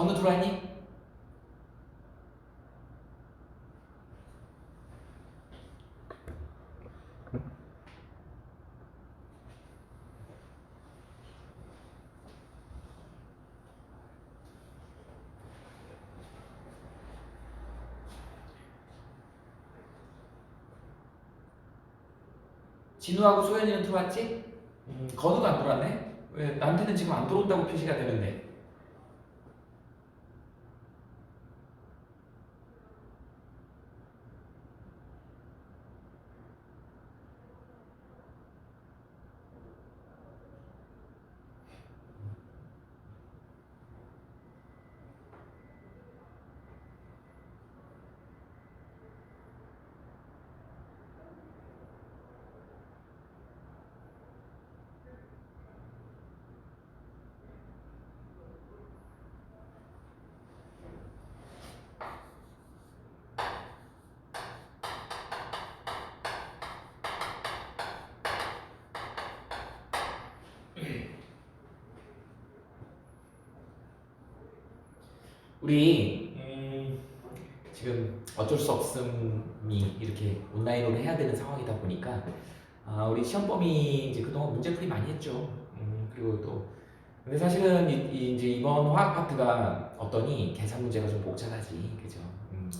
건우 들어왔니? 진우하고 소연이는 들어왔지? 건우가 안 들어왔네? 왜 나한테는 지금 안 들어온다고 표시가 되는데. 우리 지금 어쩔 수 없음이 이렇게 온라인으로 해야 되는 상황이다 보니까 우리 시험범위 이제 그동안 문제풀이 많이 했죠. 그리고 또 근데 사실은 이제 이번 화학 파트가 어떠니 계산 문제가 좀 복잡하지, 그죠?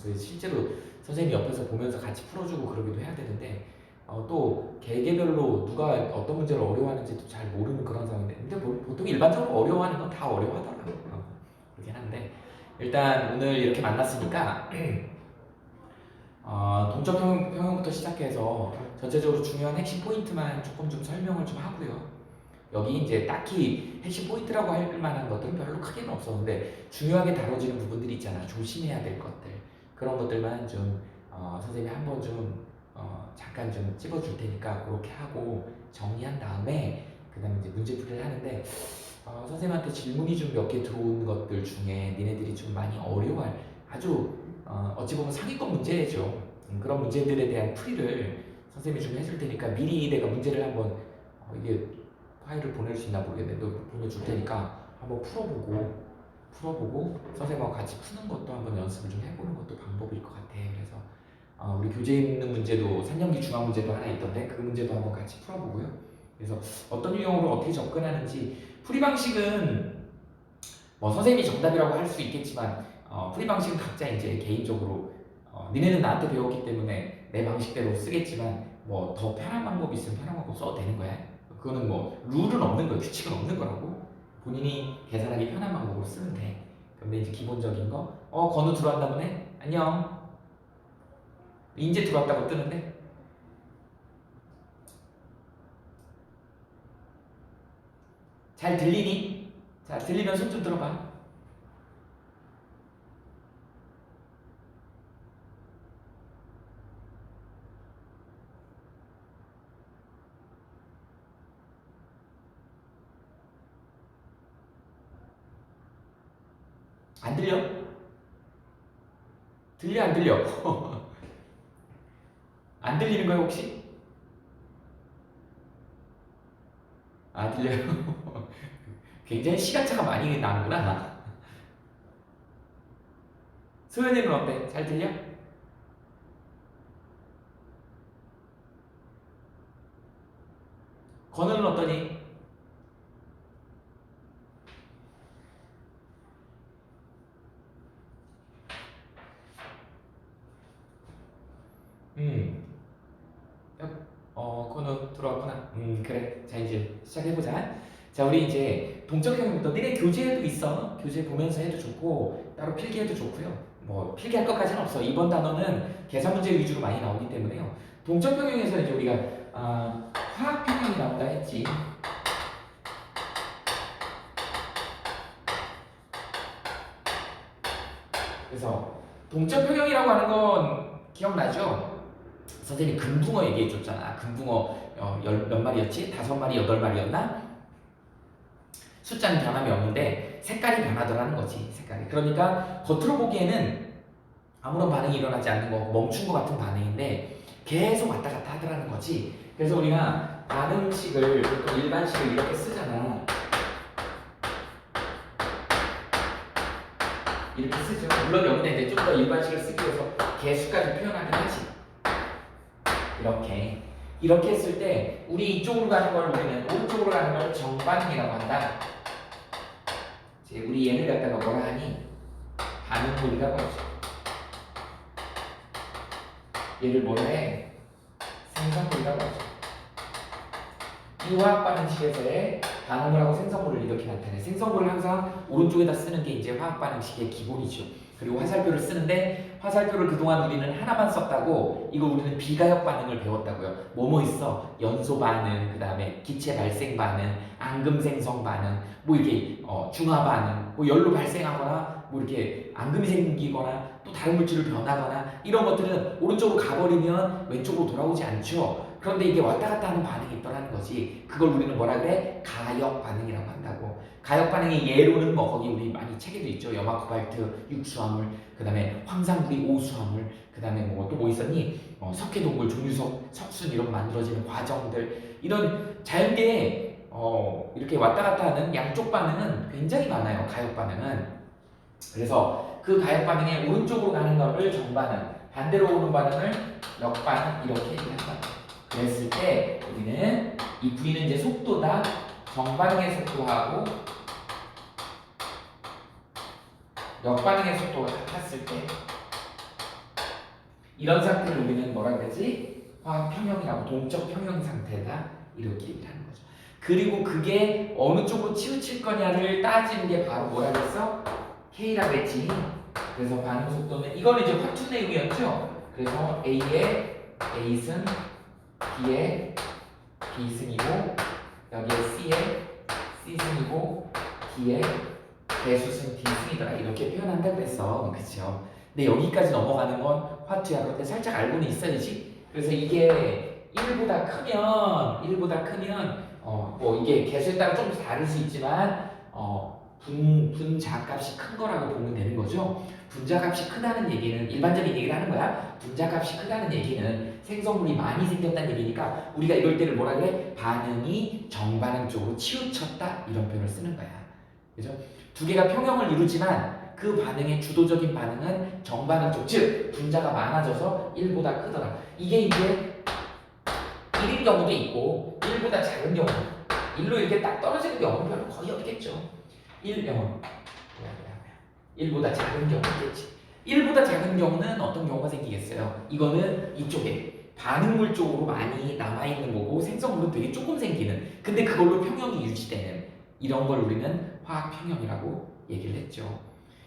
그래서 실제로 선생님이 옆에서 보면서 같이 풀어주고 그러기도 해야 되는데 또 개개별로 누가 어떤 문제를 어려워하는지도 잘 모르는 그런 상황인데 근데 보통 일반적으로 어려워하는 건 다 어려워하더라고요. 그렇긴 한데 일단 오늘 이렇게 만났으니까 동적 평형부터 시작해서 전체적으로 중요한 핵심 포인트만 조금 좀 설명을 좀 하고요. 여기 이제 딱히 핵심 포인트라고 할 만한 것들은 별로 크게는 없었는데 중요하게 다뤄지는 부분들이 있잖아. 조심해야 될 것들 그런 것들만 좀 선생님이 한번 좀 잠깐 좀 찝어줄 테니까 그렇게 하고 정리한 다음에 그 다음에 이제 문제풀이를 하는데 선생님한테 질문이 좀 몇 개 들어온 것들 중에 니네들이 좀 많이 어려워할 아주 어찌 보면 상위권 문제죠. 그런 문제들에 대한 풀이를 선생님이 좀 해줄 테니까 미리 내가 문제를 한번 이게 파일을 보낼 수 있나 모르겠는데 너 보내줄 테니까 한번 풀어보고 선생님하고 같이 푸는 것도 한번 연습을 좀 해보는 것도 방법일 것 같아. 그래서 우리 교재에 있는 문제도 3년기 중앙 문제도 하나 있던데 그 문제도 한번 같이 풀어보고요. 그래서 어떤 유형으로 어떻게 접근하는지 풀이 방식은 뭐 선생님이 정답이라고 할 수 있겠지만 풀이 방식은 각자 이제 개인적으로 니네는 나한테 배웠기 때문에 내 방식대로 쓰겠지만 뭐 더 편한 방법이 있으면 편한 방법 써도 되는 거야. 그거는 뭐 룰은 없는 거야. 규칙은 없는 거라고. 본인이 계산하기 편한 방법으로 쓰면 돼. 근데 이제 기본적인 거 건우 들어왔나 보네? 안녕. 이제 들어왔다고 뜨는데? 잘 들리니? 자, 들리면 손 좀 들어봐. 안 들려? 들려, 안 들려? 안 들리는 거야, 혹시? 들려요? 굉장히 시간차가 많이 나는구나. 소연이는 어때? 잘 들려? 건우는 어떠니? 건우 들어왔구나. 그래. 자, 이제 시작해보자. 자, 우리 이제 동적형부터 니네 교재에도 있어. 교재 보면서 해도 좋고 따로 필기해도 좋고요. 뭐 필기할 것까지는 없어. 이번 단어는 계산 문제 위주로 많이 나오기 때문에요. 동적형에서 이제 우리가 화학평형이 나온다 했지. 그래서 동적평형이라고 하는 건 기억나죠? 선생님이 금붕어 얘기해줬잖아. 금붕어 몇 마리였지? 5마리, 8마리였나? 숫자는 변함이 없는데 색깔이 변하더라는 거지. 색깔이. 그러니까 겉으로 보기에는 아무런 반응이 일어나지 않는 거, 멈춘 것 같은 반응인데 계속 왔다 갔다 하더라는 거지. 그래서 우리가 반응식을 보통 일반식을 이렇게 쓰잖아. 이렇게 쓰죠. 물론 여기는 이제 좀 더 일반식을 쓰기 위해서 개수까지 표현하긴 하지. 이렇게 했을 때 우리 이쪽으로 가는 걸 우리는 오른쪽으로 가는 걸 정반응이라고 한다. 이제 우리 얘를 갖다가 뭐라 하니? 반응물이라고 하죠. 얘를 뭐라 해? 생성물이라고 하죠. 이 화학 반응식에서의 반응물하고 생성물을 이렇게 나타내. 생성물을 항상 오른쪽에다 쓰는 게 이제 화학 반응식의 기본이죠. 그리고 화살표를 쓰는데 화살표를 그동안 우리는 하나만 썼다고 이거 우리는 비가역 반응을 배웠다고요. 뭐뭐 있어? 연소 반응, 그 다음에 기체 발생 반응, 앙금 생성 반응, 뭐 이렇게 중화 반응, 뭐 열로 발생하거나 뭐 이렇게 앙금이 생기거나 또 다른 물질을 변하거나 이런 것들은 오른쪽으로 가버리면 왼쪽으로 돌아오지 않죠. 그런데 이게 왔다 갔다 하는 반응이 있더라는 거지. 그걸 우리는 뭐라 그래? 가역 반응이라고 한다고. 가역 반응의 예로는 뭐 거기 우리 많이 책에도 있죠. 염화코발트 육수화물, 그 다음에 황산구리 오수화물, 그 다음에 뭐 또 뭐 있었니? 석회동굴, 종유석, 석순 이런 만들어지는 과정들, 이런 자연계에 이렇게 왔다 갔다 하는 양쪽 반응은 굉장히 많아요. 가역 반응은. 그래서 그 가역 반응의 오른쪽으로 가는 것을 정반응, 반대로 오는 반응을 역반응 이렇게 얘기한다. 그랬을 때 우리는 이 V는 이제 속도다. 정반응의 속도하고 역반응의 속도가 같았을 때 이런 상태를 우리는 뭐라 그러지? 화학 평형이라고, 동적 평형 상태다 이렇게 얘기를 하는 거죠. 그리고 그게 어느 쪽으로 치우칠 거냐를 따지는 게 바로 뭐라 그랬어? K라고 했지. 그래서 반응 속도는 이거는 이제 화투 내용이었죠. 그래서 A의 A승, B의 B승이고 여기에 C의 C승이고 D의 대수승 D승이더라 이렇게 표현한다 그랬어. 그쵸? 근데 여기까지 넘어가는 건 화투야. 그런데 살짝 알고는 있어야지. 그래서 이게 1보다 크면 뭐 이게 개수에 따라 좀 다를 수 있지만 분자값이 큰 거라고 보면 되는 거죠. 분자값이 크다는 얘기는 일반적인 얘기를 하는 거야. 분자값이 크다는 얘기는 생성물이 많이 생겼다는 얘기니까 우리가 이럴 때를 뭐라 그래? 반응이 정반응 쪽으로 치우쳤다 이런 표현을 쓰는 거야. 그죠? 두 개가 평형을 이루지만 그 반응의 주도적인 반응은 정반응 쪽, 즉 분자가 많아져서 1보다 크더라. 이게 이제 1인 경우도 있고 1보다 작은 경우, 1로 이렇게 딱 떨어지는 경우는 별로 거의 없겠죠. 1보다 작은 경우겠지. 1보다 작은 경우는 어떤 경우가 생기겠어요? 이거는 이쪽에 반응물 쪽으로 많이 남아있는 거고 생성물은 되게 조금 생기는, 근데 그걸로 평형이 유지되는 이런 걸 우리는 화학 평형이라고 얘기를 했죠.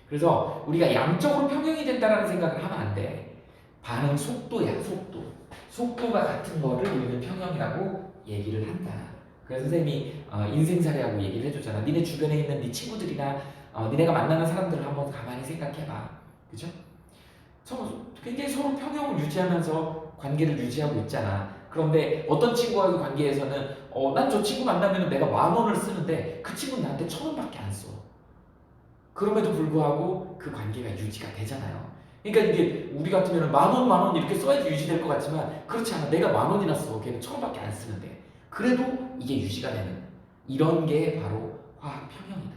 그래서 우리가 양적으로 평형이 된다는 생각을 하면 안 돼. 반응 속도야, 속도. 속도가 같은 거를 우리는 평형이라고 얘기를 한다. 그래서 선생님이 인생사례하고 얘기를 해줬잖아. 니네 주변에 있는 네 친구들이나 니네가 만나는 사람들을 한번 가만히 생각해봐. 그죠? 굉장히 서로 평형을 유지하면서 관계를 유지하고 있잖아. 그런데 어떤 친구와의 관계에서는 난 저 친구 만나면 내가 10,000원을 쓰는데 그 친구는 나한테 1,000원밖에 안 써. 그럼에도 불구하고 그 관계가 유지가 되잖아요. 그러니까 이게 우리 같으면 10,000원 이렇게 써야지 유지될 것 같지만 그렇지 않아. 내가 10,000원이나 써. 걔는 1,000원밖에 안 쓰는데 그래도 이게 유지가 되는 이런 게 바로 화학 평형이다.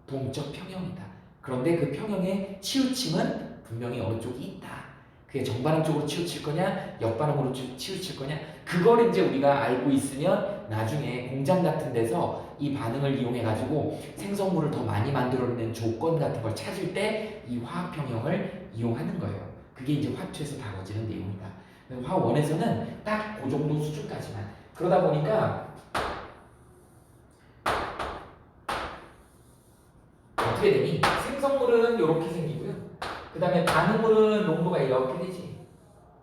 동적 평형이다. 그런데 그 평형의 치우침은 분명히 어느 쪽이 있다. 그게 정반응 쪽으로 치우칠 거냐, 역반응으로 치우칠 거냐, 그걸 이제 우리가 알고 있으면 나중에 공장 같은 데서 이 반응을 이용해 가지고 생성물을 더 많이 만들어내는 조건 같은 걸 찾을 때 이 화학 평형을 이용하는 거예요. 그게 이제 화투에서 다뤄지는 내용이다. 화원에서는 딱 그 정도 수준까지만. 그러다 보니까 어떻게 되니? 생성물은 이렇게 생기고요. 그 다음에 반응물은 농도가 이렇게 되지.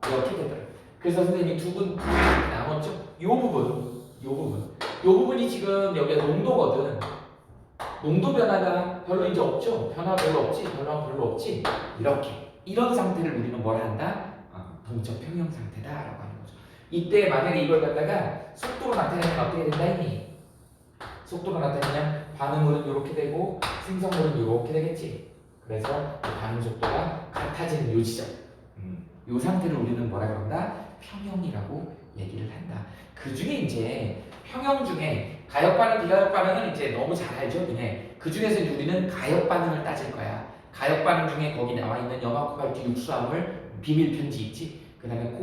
이렇게 되더라고요. 그래서 선생님이 두 분 나눴죠? 요 부분이 지금 여기가 농도거든. 농도 변화가 별로 이제 없죠? 변화 별로 없지? 변화 별로 없지? 이렇게. 이런 상태를 우리는 뭘 한다? 동적 평형 상태다라고 하는 거죠. 이때 만약에 이걸 갖다가 속도로 나타내면 어떻게 된다 했니? 속도로 나타내면 반응물은 이렇게 되고 생성물은 이렇게 되겠지. 그래서 반응 속도가 같아지는 요 지점, 요 상태를 우리는 뭐라 그런다? 평형이라고 얘기를 한다. 그 중에 이제 평형 중에 가역 반응, 비가역 반응은 이제 너무 잘 알죠, 니네. 그 중에서 우리는 가역 반응을 따질 거야. 가역 반응 중에 거기 나와 있는 염화 코발트 육수화물 비밀 편지 있지. 그다음에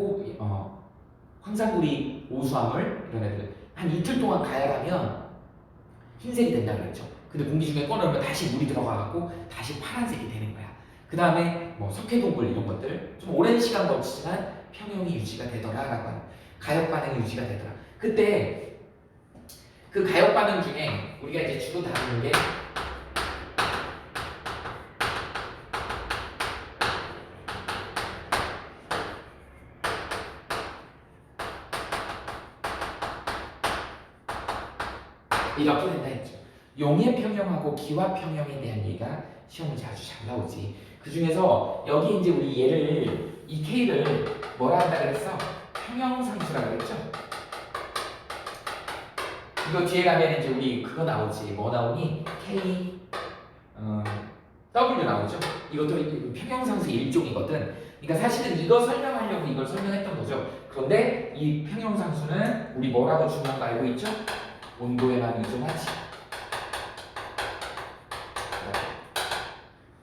황산구리 오수화물 이런 애들 한 이틀 동안 가열하면 흰색이 된다 그랬죠. 근데 공기 중에 꺼내면 다시 물이 들어가고 다시 파란색이 되는 거야. 그 다음에 뭐 석회동굴 이런 것들 좀 오랜 시간 거치지만 평형이 유지가 되더라라고 하는 가역 반응이 유지가 되더라. 그때 그 가역 반응 중에 우리가 이제 주로 다루는 게 이렇게 된다 했죠. 용해 평형하고 기화 평형에 대한 얘기가 시험 문제 아주 잘 나오지. 그 중에서 여기 이제 우리 얘를 이 K를 뭐라 한다 그랬어? 평형상수라 그랬죠. 이거 뒤에 가면 이제 우리 그거 나오지. 뭐 나오니? K W 나오죠. 이것도 평형상수의 일종이거든. 그러니까 사실은 이거 설명하려고 이걸 설명했던 거죠. 그런데 이 평형상수는 우리 뭐라고 중요한 거 알고 있죠? 온도에만 의존하지.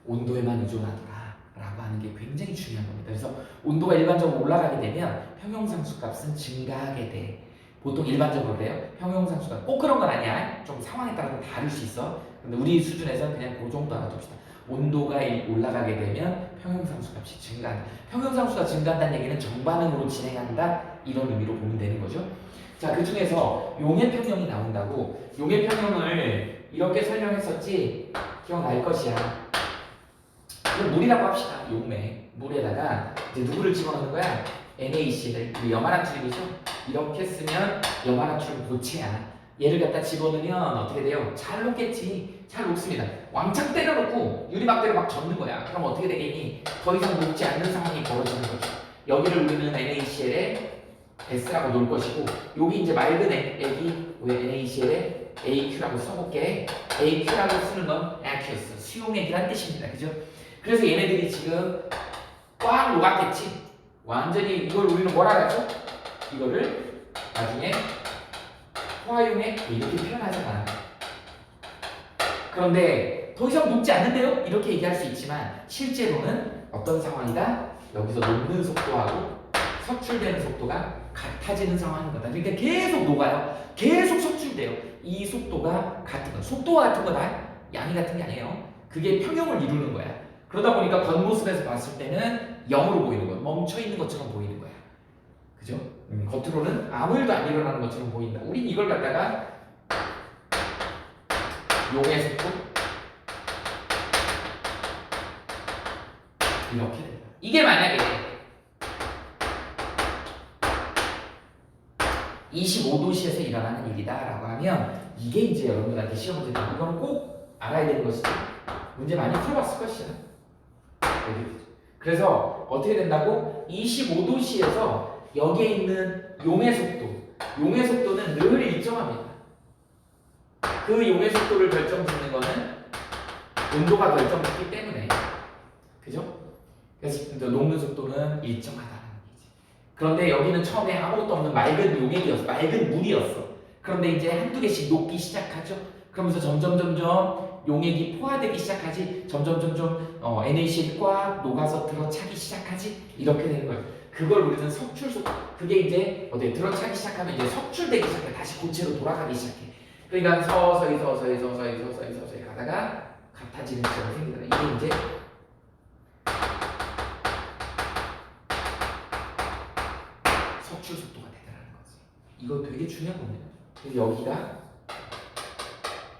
온도에만 의존하더라 라고 하는 게 굉장히 중요한 겁니다. 그래서 온도가 일반적으로 올라가게 되면 평형상수 값은 증가하게 돼. 보통 일반적으로 그래요. 평형상수가 꼭 그런 건 아니야. 좀 상황에 따라 다를 수 있어. 근데 우리 수준에서는 그냥 그 정도 알아둡시다. 온도가 올라가게 되면 평형상수 값이 증가한다. 평형상수가 증가한다는 얘기는 정반응으로 진행한다 이런 의미로 보면 되는 거죠. 자, 그 중에서 용해평형이 나온다고. 용해평형을 이렇게 설명했었지. 기억날 것이야. 이거 물이라고 합시다. 용매. 물에다가 이제 누구를 집어넣는 거야? NaCl을. 우리 염화나트륨이죠. 이렇게 쓰면 염화나트륨 고체야. 얘를 갖다 집어넣으면 어떻게 돼요? 잘 녹겠지. 잘 녹습니다. 왕창 때려놓고 유리막대로 막 젓는 거야. 그럼 어떻게 되겠니? 더 이상 녹지 않는 상황이 벌어지는 거죠. 여기를 우리는 NaCl에 S라고 놓을 것이고, 여기 이제 맑은 액이 NaCl에 AQ라고 써볼게. AQ라고 쓰는 건 aqueous, 수용액이란 뜻입니다. 그죠? 그래서 얘네들이 지금 꽉 녹았겠지. 완전히 이걸 우리는 뭐라 하죠? 이거를 나중에 포화용액 이렇게 표현하잖아. 그런데 더 이상 녹지 않는데요? 이렇게 얘기할 수 있지만 실제로는 어떤 상황이다? 여기서 녹는 속도하고 석출되는 속도가 같아지는 상황인 거다. 그러니까 계속 녹아요. 계속 석출돼요. 이 속도가 같은 거. 속도가 같은 거다. 양이 같은 게 아니에요. 그게 평형을 이루는 거야. 그러다 보니까 겉모습에서 봤을 때는 0으로 보이는 거야. 멈춰 있는 것처럼 보이는 거야. 그죠? 겉으로는 아무 일도 안 일어나는 것처럼 보인다. 우린 이걸 갖다가 용의 속도 이렇게 된다. 이게 만약에 25도씨에서 일어나는 일이다라고 하면 이게 이제 여러분들한테 시험 문제 때 이건 꼭 알아야 되는 것이지. 문제 많이 풀어봤을 것이야. 그래서 어떻게 된다고? 25도씨에서 여기에 있는 용의 속도는 늘 일정합니다. 그 용의 속도를 결정짓는 거는 온도가 결정짓기 때문에, 그죠? 그래서 녹는 속도는 일정하다는 얘기지. 그런데 여기는 처음에 아무것도 없는 맑은 용액이었어, 맑은 물이었어. 그런데 이제 한두 개씩 녹기 시작하죠. 그러면서 점점 용액이 포화되기 시작하지. 점점 NaCl이 꽉 녹아서 들어차기 시작하지. 이렇게 되는 거예요. 그걸 우리는 석출속. 그게 이제 들어차기 시작하면 이제 석출되기 시작해. 다시 고체로 돌아가기 시작해. 그러니까 서서히 가다가 같아지는 시간이 생기더라. 이게 이제 석출 속도가 되더라는 거지. 이거 되게 중요한 겁니다. 그래서 여기가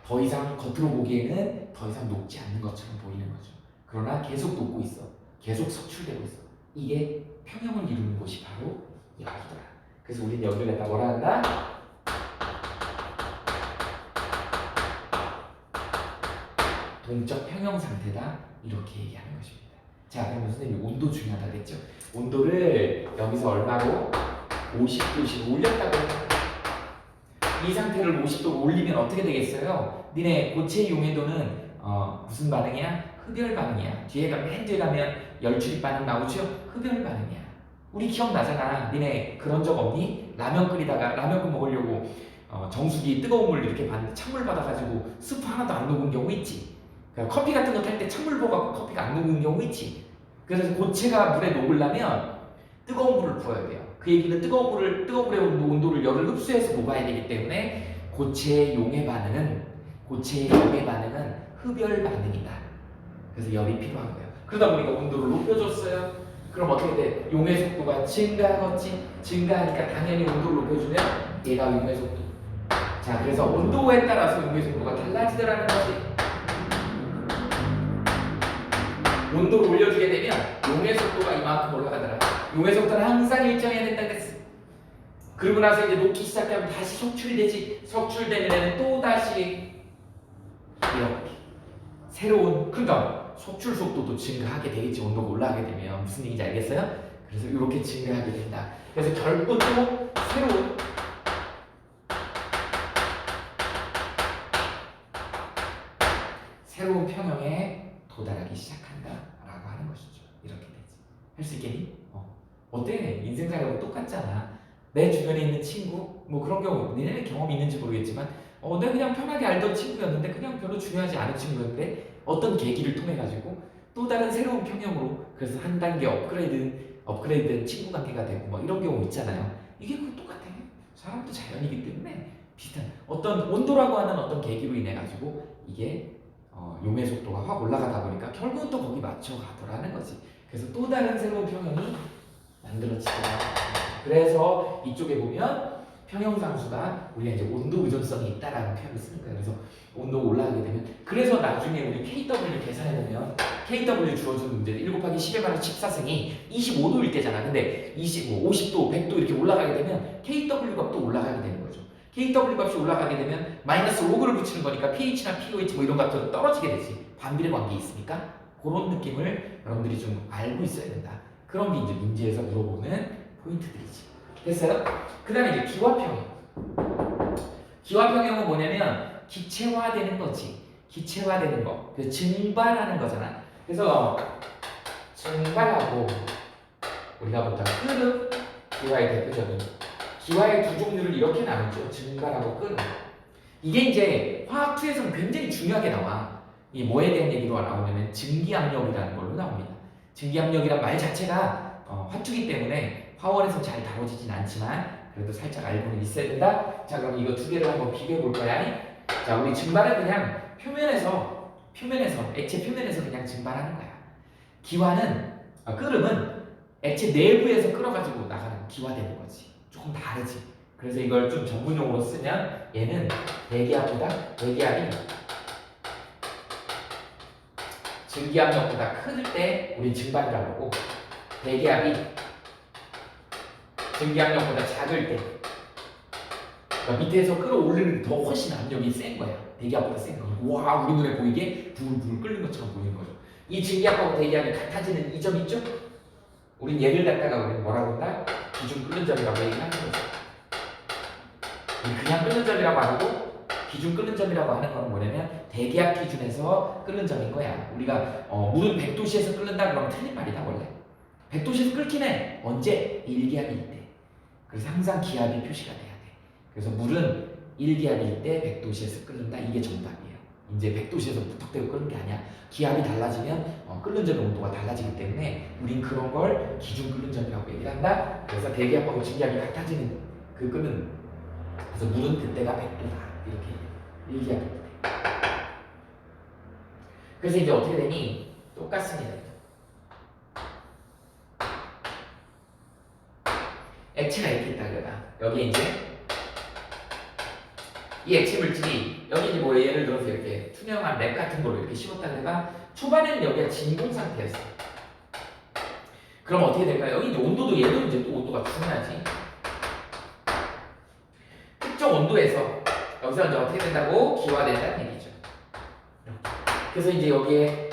더 이상 겉으로 보기에는 더 이상 녹지 않는 것처럼 보이는 거죠. 그러나 계속 녹고 있어. 계속 석출되고 있어. 이게 평형을 이루는 곳이 바로 여기더라. 그래서 우리는 여기를 갖다 뭐라 한다? 동적 평형 상태다. 이렇게 얘기하는 것입니다. 자, 그러면 선생님이 온도 중요하다 그랬죠? 온도를 여기서 얼마로? 50도씩 올렸다고 했다. 이 상태를 50도로 올리면 어떻게 되겠어요? 니네 고체 용해도는 무슨 반응이야? 흡열 반응이야. 맨 뒤에 가면 열출입 반응 나오죠? 흡열 반응이야. 우리 기억나잖아. 니네 그런 적 없니? 라면 끓이다가 라면 끓 먹으려고 정수기 뜨거운 물 이렇게 받는데 찬물 받아가지고 스프 하나도 안 녹은 경우 있지? 그러니까 커피 같은 거 탈 때 찬물 부어갖고 커피가 안 녹는 경우 있지. 그래서 고체가 물에 녹으려면 뜨거운 물을 부어야 돼요. 그 얘기는 뜨거운 물의 온도를 열을 흡수해서 녹아야 되기 때문에 고체의 용해 반응은 흡열 반응이다. 그래서 열이 필요한 거예요. 그러다 보니까 온도를 높여줬어요. 그럼 어떻게 돼? 용해 속도가 증가하겠지? 증가하니까 당연히 온도를 높여주면 얘가 용해 속도. 자, 그래서 온도에 따라서 용해 속도가 달라지더라는 거지. 온도를 올려주게 되면 용해 속도가 이만큼 올라가더라. 용해 속도는 항상 일정해야 된다 그랬어. 그러고 나서 이제 녹기 시작하면 다시 속출되지. 속출되면 애는 또 다시 이렇게 새로운, 그러니까 속출 속도도 증가하게 되겠지. 온도가 올라가게 되면. 무슨 얘기인지 알겠어요? 그래서 이렇게 증가하게 된다. 그래서 결국 또 새로운 평형에 도달하기 시작한다라고 하는 것이죠. 이렇게 되지. 할 수 있겠니? 어때? 인생살이하고 똑같잖아. 내 주변에 있는 친구, 뭐 그런 경우, 니네는 경험이 있는지 모르겠지만, 내가 그냥 편하게 알던 친구였는데, 그냥 별로 중요하지 않은 친구였는데, 어떤 계기를 통해 가지고 또 다른 새로운 평형으로, 그래서 한 단계 업그레이드된 친구 관계가 되고, 뭐 이런 경우 있잖아요. 이게 그 똑같아. 사람도 자연이기 때문에 비슷한 어떤 온도라고 하는 어떤 계기로 인해 가지고 이게 용해 속도가 확 올라가다 보니까 결국은 또 거기 맞춰 가더라는 거지. 그래서 또 다른 새로운 평형이 만들어지더라. 그래서 이쪽에 보면 평형상수가 우리가 이제 온도 의존성이 있다라는 표현을 쓰는 거예요. 그래서 온도가 올라가게 되면, 그래서 나중에 우리 KW 계산해보면 KW 주어준 문제 1 곱하기 10의 마이너스 14승이 25도일 때잖아. 근데 25, 50도, 100도 이렇게 올라가게 되면 KW 값도 올라가게 되는 거죠. KW 값이 올라가게 되면 마이너스 로그를 붙이는 거니까 pH나 pOH 뭐 이런 값들은 떨어지게 되지. 반비례 관계 있으니까 그런 느낌을 여러분들이 좀 알고 있어야 된다. 그런 게 이제 문제에서 물어보는 포인트들이지. 됐어요? 그 다음에 이제 기화평형. 기화평형은 뭐냐면 기체화되는 거지. 기체화되는 거. 그래서 증발하는 거잖아. 그래서 증발하고 우리가 보다 끓음, 기화의 대표적인 기화의 두 종류를 이렇게 나누죠. 증발하고 끓음. 이게 이제 화학2에서는 굉장히 중요하게 나와. 이 뭐에 대한 얘기로 나오냐면 증기압력이라는 걸로 나옵니다. 증기압력이란 말 자체가 화투기 때문에 화원에서 잘 다뤄지진 않지만 그래도 살짝 알고는 있어야 된다. 자, 그럼 이거 두 개를 한번 비교해 볼 거야. 자, 우리 증발은 그냥 표면에서 액체 표면에서 그냥 증발하는 거야. 끓음은 액체 내부에서 끓어가지고 나가는 기화되는 거지. 조금 다르지. 그래서 이걸 좀 전문용어로 쓰면 얘는 대기압이 증기압력보다 클 때 우리 증발이라고 하고, 대기압이 증기압력보다 작을 때, 그러니까 밑에서 끌어올리는 더 훨씬 압력이 센 거야. 대기압보다 센 거야. 와, 우리 눈에 보이게 불불 끓는 것처럼 보이는 거죠. 이 증기압하고 대기압이 같아지는 이 점 있죠? 우린 얘를 갖다가 우리는 뭐라고 한다? 기준 끓는 점이라고 얘기하는 거죠. 그냥 끓는 점이라고 안 하고 기준 끓는 점이라고 하는 건 뭐냐면 대기압 기준에서 끓는 점인 거야. 우리가 물은 100도씨에서 끓는다 그러면 틀린 말이다 원래. 100도씨에서 끓긴 해. 언제? 1기압일 때. 그래서 항상 기압이 표시가 돼야 돼. 그래서 물은 1기압일 때 100도씨에서 끓는다. 이게 정답이에요. 이제 100도씨에서 무턱대고 끓는 게 아니야. 기압이 달라지면 끓는 점의 온도가 달라지기 때문에 우린 그런 걸 기준 끓는 점이라고 얘기를 한다. 그래서 대기압하고 증기압이 같아지는 그 끓는, 그래서 물은 그때가 100도다. 이렇게 1기압일 때. 그래서 이제 어떻게 되니? 똑같습니다. 액체가 이렇게 있다 그러다. 여기 이제 이 액체 물질이 여기 이제 뭐 예를 들어서 이렇게 투명한 랩 같은 걸로 이렇게 씌웠다 그러다가 초반에는 여기가 진공 상태였어. 그럼 어떻게 될까요? 여기 이제 온도도 얘도 이제 또 온도가 중요하지. 특정 온도에서 여기서 이제 어떻게 된다고? 기화된다는 얘기죠. 그래서 이제 여기에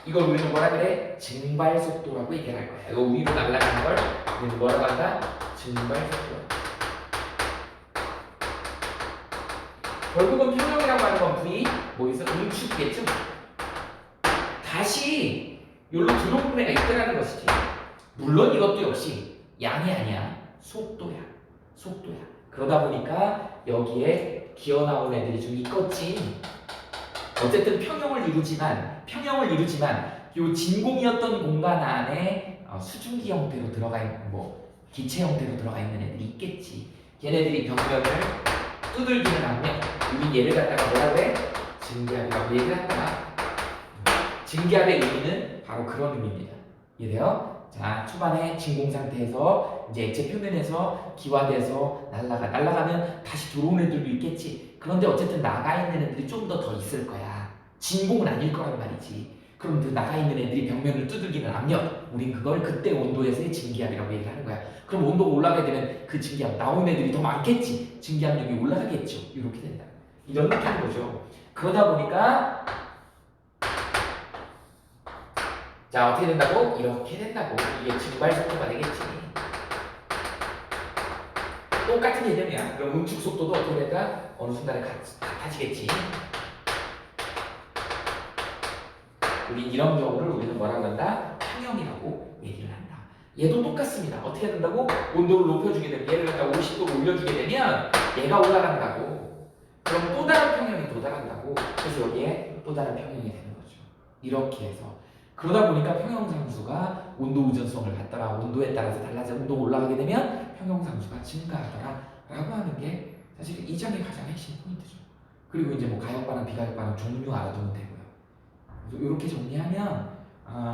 이걸 우리는 뭐라 그래? 증발 속도라고 얘기를 할 거야. 이거 위로 날아가는 걸 우리는 뭐라고 한다? 증발 속도. 결국은 평형이라고 하는 건 V, 뭐 있어? 응축이겠죠? 다시 여기로 들어오는 애가 있다라는 것이지. 물론 이것도 역시 양이 아니야. 속도야. 그러다 보니까 여기에 기어 나온 애들이 좀 있겠지. 어쨌든 평형을 이루지만 요 진공이었던 공간 안에 수증기 형태로 들어가 있는 뭐 기체 형태로 들어가 있는 애들이 있겠지. 걔네들이 벽면을 두들기는 압력. 우리 얘를 갖다가 뭐라고 해? 증기압이라고 얘기를 한다. 증기압의 의미는 바로 그런 의미입니다. 이해돼요? 자, 초반에 진공 상태에서 이제 액체 표면에서 기화돼서 날아가면 다시 들어오는 애들도 있겠지. 그런데 어쨌든 나가 있는 애들이 좀 더 있을 거야. 진공은 아닐 거란 말이지. 그럼 그 나가 있는 애들이 벽면을 두들기는 압력. 우린 그걸 그때 온도에서의 증기압이라고 얘기를 하는 거야. 그럼 온도가 올라가게 되면 그 증기압 나오는 애들이 더 많겠지. 증기압력이 올라가겠죠. 이렇게 된다. 이런 느낌인 거죠. 그러다 보니까 자, 어떻게 된다고? 이렇게 된다고. 이게 증발 속도가 되겠지. 똑같은 개념이야. 그럼 응축 속도도 어떻게 될까? 어느 순간에 같아지겠지. 우리 이런 경우를 우리는 뭐라고 한다? 평형이라고 얘기를 한다. 얘도 똑같습니다. 어떻게 된다고? 온도를 높여주게 되면 얘를 갖다 50도로 올려주게 되면 얘가 올라간다고. 그럼 또 다른 평형이 도달한다고. 그래서 여기에 또 다른 평형이 되는 거죠. 이렇게 해서 그러다 보니까 평형상수가 온도 의존성을 갖다가 온도에 따라서 달라져 온도가 올라가게 되면 평형상수가 증가하더라 라고 하는 게 사실 이 점이 가장 핵심 포인트죠. 그리고 이제 뭐 가역반응, 비가역반응 종류 알아두면 되고요. 그래서 이렇게 정리하면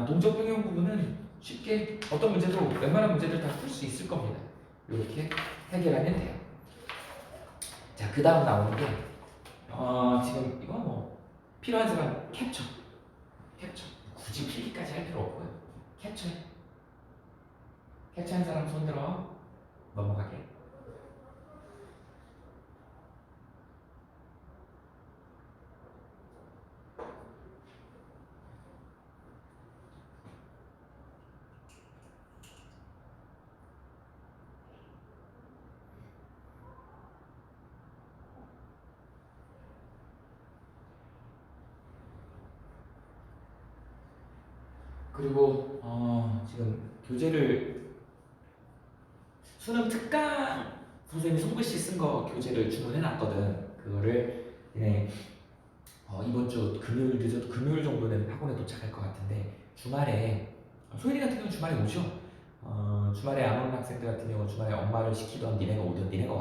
동적 평형 부분은 쉽게 어떤 문제도 웬만한 문제들 다 풀 수 있을 겁니다. 이렇게 해결하면 돼요. 자, 그 다음 나오는 게 지금 이거 뭐 필요한 사람 캡처. 굳이 필기까지 할 필요 없고요. 캡처해. 캡처한 사람 손 들어. 넘어가게. 그리고 지금 교재를 수능 특강 선생님이 손글씨 쓴 거 교재를 주문해 놨거든. 그거를 이번 주 금요일 늦어도 금요일 정도는 학원에 도착할 것 같은데 주말에 소연이 같은 경우는 주말에 오죠. 주말에 안 오는 학생들 같은 경우는 주말에 엄마를 시키던 니네가 오든 니네가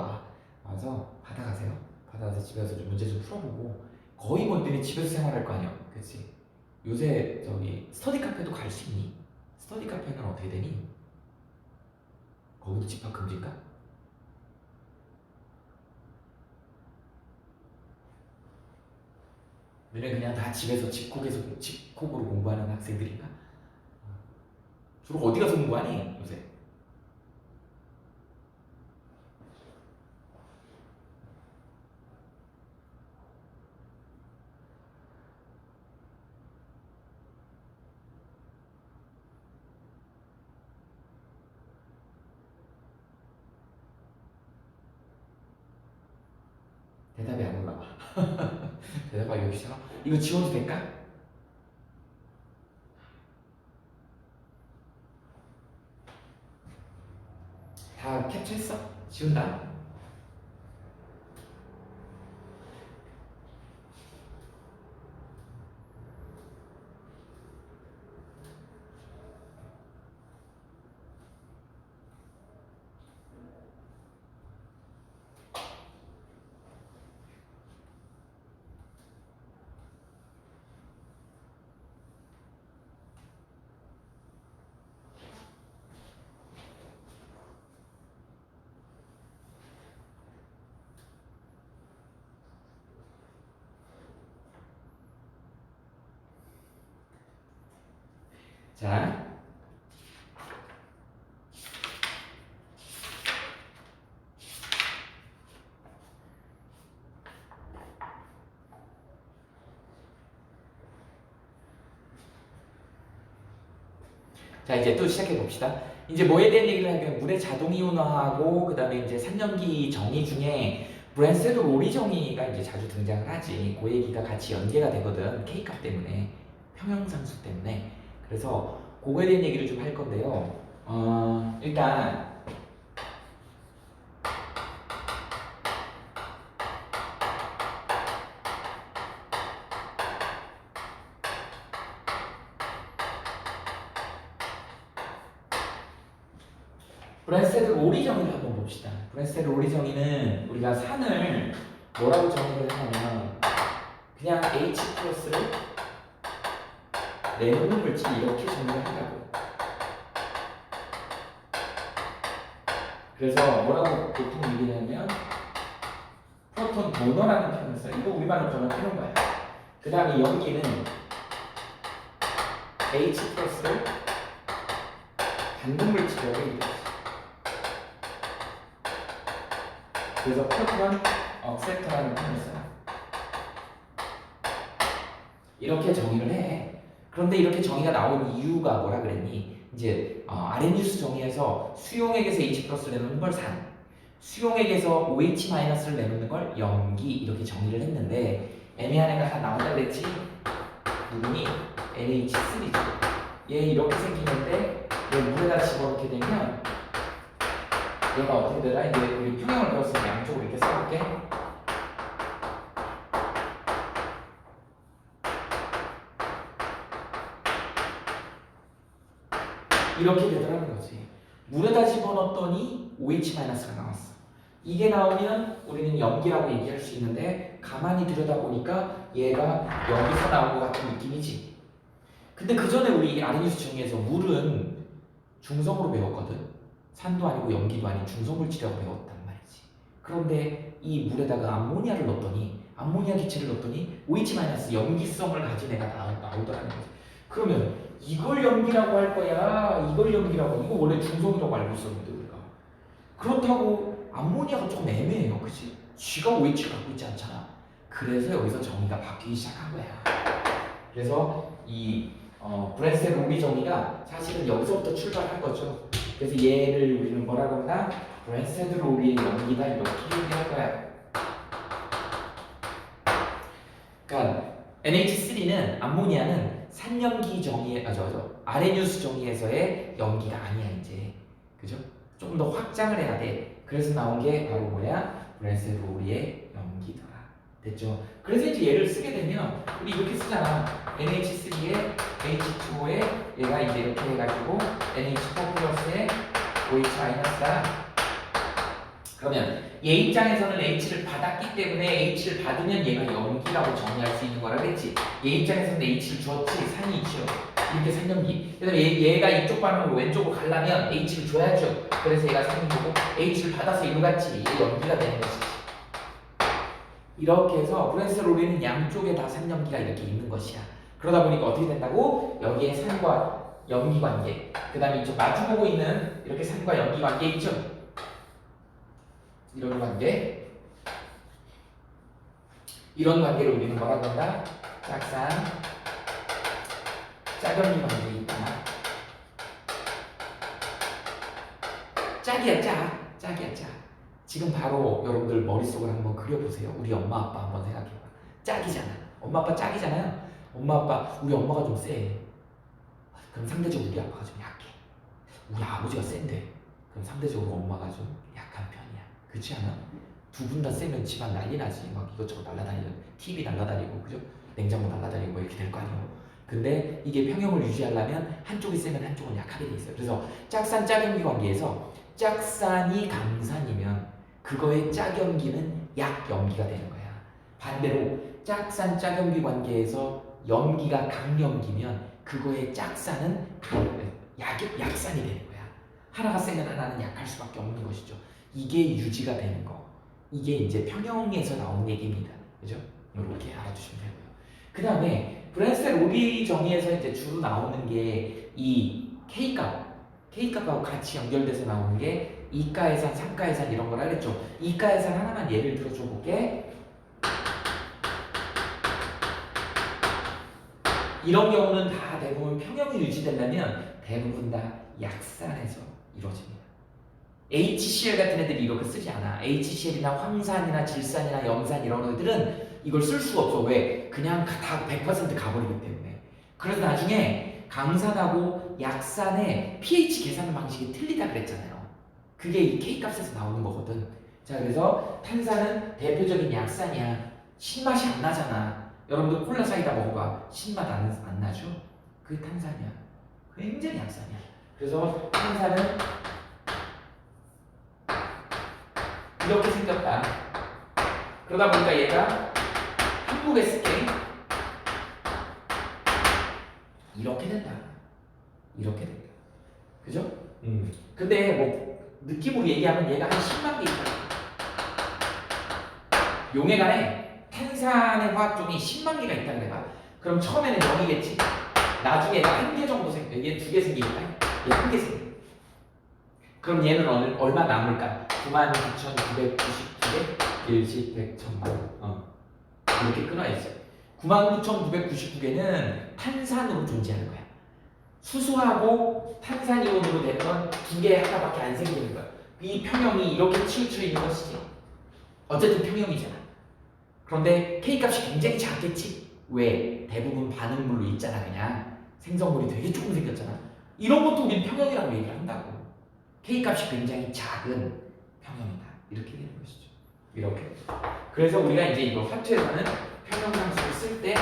와서 받아가세요. 받아가서 집에서 좀 문제 좀 풀어보고 거의 뭐 니네 집에서 생활할 거 아니야. 그치? 요새 저기 스터디 카페도 갈 수 있니? 스터디 카페는 어떻게 되니? 거기도 집합 금지인가? 너네 그냥 다 집에서 집콕으로 공부하는 학생들인가? 주로 어디 가서 공부하니 요새? 대답이 안 올라와. 대답하기 여기 싫어? 이거 지워도 될까? 다 캡처했어? 지운다. 자, 자 이제 또 시작해 봅시다. 이제 뭐에 대한 얘기를 하면 물의 자동 이온화하고 그 다음에 이제 산염기 정의 중에 브랜세드 로리 정의가 이제 자주 등장을 하지. 그 얘기가 같이 연계가 되거든. K값 때문에 평형상수 때문에. 그래서 그거에 대한 얘기를 좀 할 건데요. 일단 브랜스테드 로리 정의를 한번 봅시다. 브랜스테드 로리 정의는 우리가 산을 뭐라고 정의를 하냐면 그냥 H 플러스를 내놓는 물질 이렇게 정의를 한다고요. 그래서 뭐라고 보통 얘기하냐면 프로톤 도너라는 표현을 써요. 이거 우리말로 저는 해놓은 거예요. 그 다음에 연기는 H 플러스를 반등 물질이라고 얘기해요. 그래서 프로톤 억셉터라는 표현을 써요. 이렇게 정의를 해. 그런데 이렇게 정의가 나온 이유가 뭐라 그랬니? 이제 아레니우스 정의에서 수용액에서 H 플러스를 내놓는 걸 산, 수용액에서 OH 마이너스를 내놓는 걸 염기 이렇게 정의를 했는데 애매한 애가 하나 나온다 그랬지? 누구니? NH3죠. 얘 이렇게 생기는데 얘 물에다 집어넣게 되면 얘가 어떻게 되나? 이제 우리 평형을 배웠으면 양쪽으로 이렇게 써볼게. 이렇게 되더라는 거지. 물에다 집어넣었더니 OH-가 나왔어. 이게 나오면 우리는 염기라고 얘기할 수 있는데 가만히 들여다보니까 얘가 여기서 나온 것 같은 느낌이지. 근데 그 전에 우리 아레니우스 정의에서 물은 중성으로 배웠거든. 산도 아니고 염기도 아닌 중성물질이라고 배웠단 말이지. 그런데 이 물에다가 암모니아를 넣었더니 암모니아 기체를 넣었더니 OH- 염기성을 가진 애가 나오더라는 거지. 그러면 이걸 염기라고 할 거야? 이걸 염기라고? 이거 원래 중성이라고 알고 있었는데 우리가. 그렇다고 암모니아가 조금 애매해요. 그치? 쥐가 OH를 갖고 있지 않잖아. 그래서 여기서 정의가 바뀌기 시작한 거야. 그래서 이 브랜스테드 로리 정의가 사실은 여기서부터 출발한 거죠. 그래서 얘를 우리는 뭐라고 하나? 브랜스테드 로리의 염기다 이렇게 얘기할 거야. 그러니까 NH3는 암모니아는 산염기 정의 아레니우스 정의에서의 염기가 아니야 이제. 그죠? 조금 더 확장을 해야 돼. 그래서 나온 게 바로 뭐야? 브랜스테드 로리의 염기더라. 됐죠? 그래서 이제 얘를 쓰게 되면 우리 이렇게 쓰잖아. NH3에 H2O에 얘가 이제 이렇게 해가지고 NH4 플러스에 OH 마이너스다. 그러면 얘 입장에서는 H를 받았기 때문에 H를 받으면 얘가 염기라고 정의할 수 있는 거라 그랬지. 얘 입장에서는 H를 줬지. 산이 있죠. 이렇게 산염기. 그다음에 얘가 이쪽 반응으로 왼쪽으로 가려면 H를 줘야죠. 그래서 얘가 산염기고 H를 받아서 이로 갔지. 얘 염기가 되는 것이지. 이렇게 해서 브랜스테드 로리는 양쪽에 다 산염기가 이렇게 있는 것이야. 그러다 보니까 어떻게 된다고? 여기에 산과 염기 관계, 그 다음에 이쪽 마주보고 있는 이렇게 산과 염기 관계 있죠? 이런 관계, 이런 관계를 우리는 뭐라고 한다? 짝산, 짝염기 관계에 있다. 짝이야 짝. 지금 바로 여러분들 머릿속을 한번 그려보세요. 우리 엄마 아빠 한번 생각해봐. 짝이잖아. 엄마 아빠 짝이잖아요. 엄마 아빠, 우리 엄마가 좀 세. 그럼 상대적으로 우리 아빠가 좀 약해. 우리 아버지가 센데 그럼 상대적으로 엄마가 좀 약한 편이야. 그렇지 않아? 두 분 다 세면 집안 난리 나지. 막 이것저것 날라다니는, TV 날라다니고, 그죠? 냉장고 날라다니고 이렇게 될 거 아니에요. 근데 이게 평형을 유지하려면 한쪽이 세면 한쪽은 약하게 돼 있어요. 그래서 짝산 짝염기 관계에서 짝산이 강산이면 그거의 짝염기는 약염기가 되는 거야. 반대로 짝산 짝염기 관계에서 염기가 강염기면 그거의 짝산은 약산이 되는 거야. 하나가 세면 하나는 약할 수밖에 없는 것이죠. 이게 유지가 되는 거. 이게 이제 평형에서 나온 얘기입니다. 그죠? 이렇게 알아두시면 되고요. 그 다음에 브랜스테드 로리 정의에서 이제 주로 나오는 게 이 K값하고 같이 연결돼서 나오는 게 이가해산, 삼가해산 이런 거라 그랬죠. 이가해산 하나만 예를 들어줘 볼게. 이런 경우는 다 대부분 평형이 유지되려면 대부분 다 약산에서 이루어집니다. HCl 같은 애들이 이렇게 쓰지 않아. HCl이나 황산이나 질산이나 염산 이런 애들은 이걸 쓸 수가 없어. 왜? 그냥 다 100% 가버리기 때문에. 그래서 나중에 강산하고 약산의 pH 계산 방식이 틀리다 그랬잖아요. 그게 이 K값에서 나오는 거거든. 자, 그래서 탄산은 대표적인 약산이야. 신맛이 안 나잖아. 여러분들 콜라 사이다 먹어봐. 신맛 안 나죠? 그게 탄산이야. 굉장히 약산이야. 그래서 탄산은 이렇게 생겼다. 그러다 보니까 얘가 한국에 쓸게 이렇게 된다. 이렇게 된다. 그죠? 근데 뭐 느낌으로 얘기하면 얘가 한 10만 개 있다. 용해간에 탄산의 화학종이 10만 개가 있다 그래봐. 그럼 처음에는 0이겠지. 나중에 얘가 한 개 정도 생겨. 얘 2개 생기겠다. 얘 한 개 생겨. 그럼 얘는 얼마 남을까? 99,999개, 일십, 백, 천만. 이렇게 끊어야지. 99,999개는 탄산으로 존재하는 거야. 수소하고 탄산이온으로 되는 건 2개 하나밖에 안 생기는 거야. 이 평형이 이렇게 치우쳐 있는 것이지. 어쨌든 평형이잖아. 그런데 K값이 굉장히 작겠지? 왜? 대부분 반응물로 있잖아. 그냥 생성물이 되게 조금 생겼잖아. 이런 것도 우린 평형이라고 얘기를 한다고. K값이 굉장히 작은 평형이다. 이렇게 되는 것이죠. 이렇게. 그래서 우리가 이제 이거 화투에서는 평형함수를 쓸 때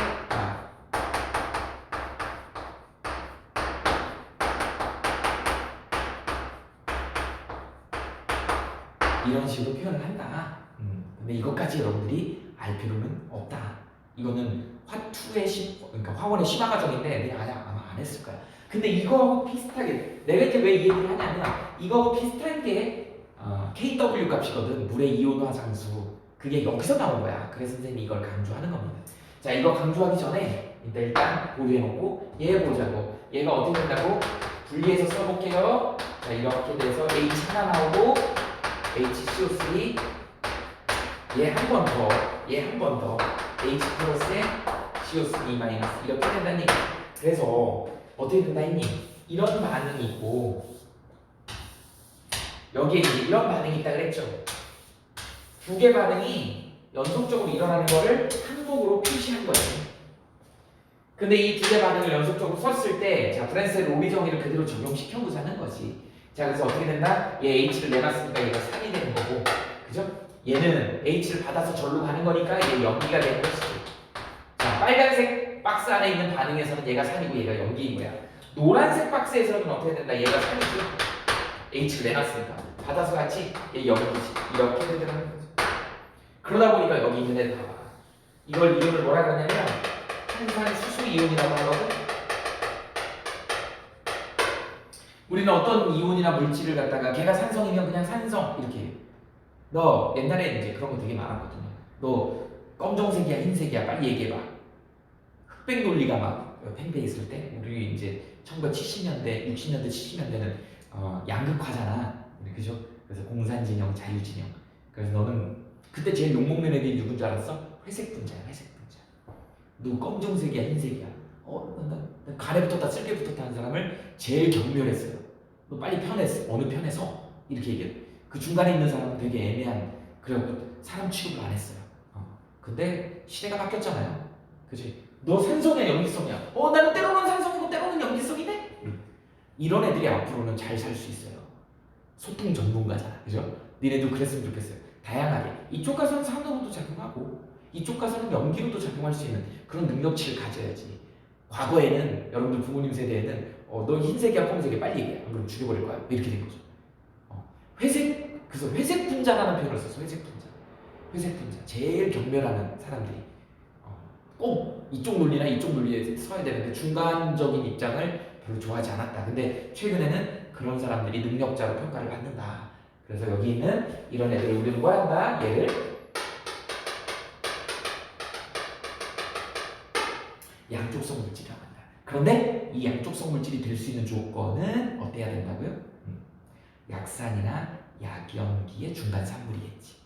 이런 식으로 표현을 한다. 근데 이것까지 여러분들이 알 필요는 없다. 이거는 화투의 그러니까 화원의 심화 과정인데 내가 아마 안 했을 거야. 근데 이거하고 비슷하게 내가 이제 왜 이 얘기를 하냐면 이거하고 비슷한 게 KW 값이거든. 물의 이온화 상수. 그게 여기서 나온 거야. 그래서 선생님이 이걸 강조하는 겁니다. 자, 이거 강조하기 전에 일단 보류해놓고 얘 보자고. 얘가 어떻게 된다고? 분리해서 써볼게요. 자, 이렇게 돼서 H 하나 나오고 HCO3 얘 한 번 더, 얘 한 번 더 H 플러스에 CO3 마이너스 이렇게 된다는 얘기야. 그래서 어떻게 된다 했니? 이런 반응이 있고 여기에 이제 이런 반응이 있다 그랬죠. 2개 반응이 연속적으로 일어나는 거를 항목으로 표시한 거예요. 근데 이 2개 반응을 연속적으로 썼을 때 자, 브랜셀 로리 정의를 그대로 적용시켜 보자는 거지. 자, 그래서 어떻게 된다? 얘 H를 내놨으니까 얘가 3이 되는 거고, 그죠? 얘는 H를 받아서 절로 가는 거니까 얘 연기가 되는 것이지. 자, 빨간색 박스 안에 있는 반응에서는 얘가 3이고 얘가 연기인 거야. 노란색 박스에서는 어떻게 된다? 얘가 3이지. H를 내놨으니까 받아서 같이 얘 연기지. 이렇게 되는 거지. 그러다 보니까 여기 있는 애들 봐봐. 이걸 이름을 뭐라 그러냐면 탄산 수소 이온이라고 하거든. 우리는 어떤 이온이나 물질을 갖다가 걔가 산성이면 그냥 산성 이렇게 해요. 너 옛날에 이제 그런 거 되게 많았거든요. 너 검정색이야 흰색이야 빨리 얘기해봐. 흑백 논리가 막 팽배해 있을 때 우리 이제 1970년대 60년대 70년대는 양극화잖아. 그죠? 그래서 공산진영 자유진영. 그래서 너는 그때 제일 욕먹는 애들이 누군 줄 알았어? 회색 분자야 회색 분자. 너 검정색이야 흰색이야. 나 가래 붙었다 쓸개 붙었다 하는 사람을 제일 경멸했어요. 너 빨리 편했어. 어느 편에서? 이렇게 얘기해. 그 중간에 있는 사람은 되게 애매한 그래갖고 사람 취급을 안 했어요. 근데 시대가 바뀌었잖아요. 그치? 너 산성이야 염기성이야? 나는 때로는 산성이고 때로는 염기성이네? 이런 애들이 앞으로는 잘 살 수 있어요. 소통 전문가잖아. 그죠? 니네도 그랬으면 좋겠어요. 다양하게. 이쪽 가서는 산성으로도 작용하고 이쪽 가서는 염기로도 작용할 수 있는 그런 능력치를 가져야지. 과거에는 여러분들 부모님 세대에는 너 흰색이야 검은색이야 빨리 얘기해. 안 그러면 죽여버릴 거야. 이렇게 된 거죠. 회색, 그래서 회색 분자라는 표현을 썼어. 회색 분자. 회색 분자. 제일 경멸하는 사람들이 꼭 이쪽 논리나 이쪽 논리에 서야 되는데 중간적인 입장을 별로 좋아하지 않았다. 근데 최근에는 그런 사람들이 능력자로 평가를 받는다. 그래서 여기 있는 이런 애들을 우리는 뭐 한다? 얘를 양쪽성 물질이라고 한다. 그런데 이 양쪽성 물질이 될 수 있는 조건은 어때야 된다고요? 약산이나 약염기의 중간 산물이겠지.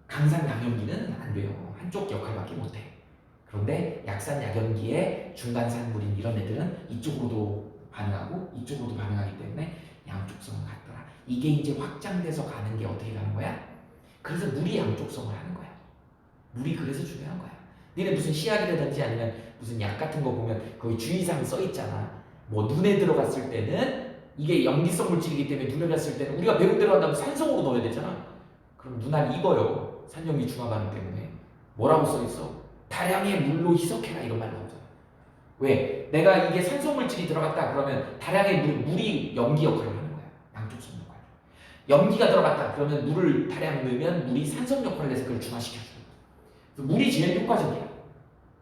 강산 강염기는 안 돼요. 한쪽 역할밖에 못해. 그런데 약산 약염기의 중간 산물인 이런 애들은 이쪽으로도 반응하고 이쪽으로도 반응하기 때문에 양쪽성은 같더라. 이게 이제 확장돼서 가는 게 어떻게 가는 거야? 그래서 물이 양쪽성을 하는 거야. 물이 그래서 중요한 거야. 니네 무슨 시약이라든지 아니면 무슨 약 같은 거 보면 거기 주의사항 써 있잖아. 뭐 눈에 들어갔을 때는 이게 염기성 물질이기 때문에 눈에 갔을 때는 우리가 배운 대로 한다면 산성으로 넣어야 되잖아. 그럼 눈알 익어요. 산염기 중화 반응 때문에. 뭐라고 써 있어? 다량의 물로 희석해라 이런 말 나오잖아. 왜? 내가 이게 산성 물질이 들어갔다 그러면 다량의 물이 염기 역할을 하는 거야. 양쪽성 역할. 염기가 들어갔다. 그러면 물을 다량 넣으면 물이 산성 역할을 해서 그걸 중화시켜줘요. 물이 제일 효과적이야.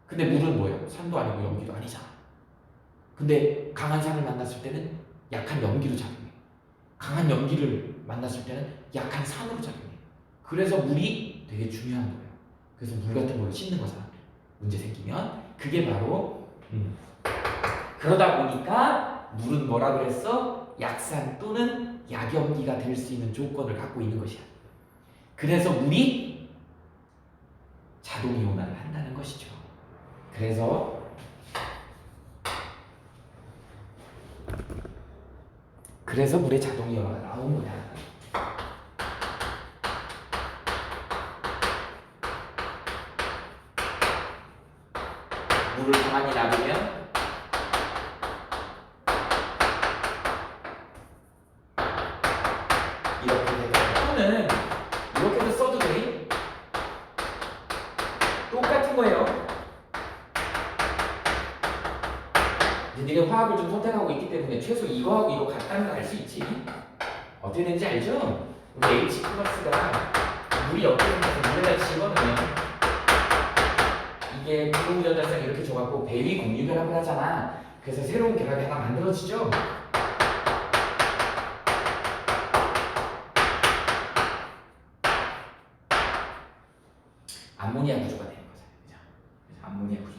근데 물은 뭐예요? 산도 아니고 염기도 아니잖아. 근데 강한 산을 만났을 때는 약한 염기로 작용해. 강한 염기를 만났을 때는 약한 산으로 작용해. 그래서 물이 되게 중요한 거예요. 그래서 물 같은 걸로 씻는 거잖아. 문제 생기면. 그게 바로 그러다 보니까 물은 뭐라 그랬어? 약산 또는 약염기가 될 수 있는 조건을 갖고 있는 것이야. 그래서 물이 자동이온화를 한다는 것이죠. 그래서 물에 자동이온화가 나온 거야. 물을 가만히 놔두면 이렇게 되다. 또는 이렇게도 써도 돼. 똑같은 거예요. 이제 네가 화학을 좀 선택하고 있기 때문에 최소 이거하고 이거 같다는 걸 알 수 있지. 어떻게 되는지 알죠? 우리 H 플러스가 물이 옆에 있는 물에다 집어넣으면 이게 부동전자쌍이 이렇게 줘갖고 배위 공유 결합을 하잖아. 그래서 새로운 결합이 하나 만들어지죠. 암모니아 구조가 되는 거잖아요. 그죠? 그래서 암모니아 구조.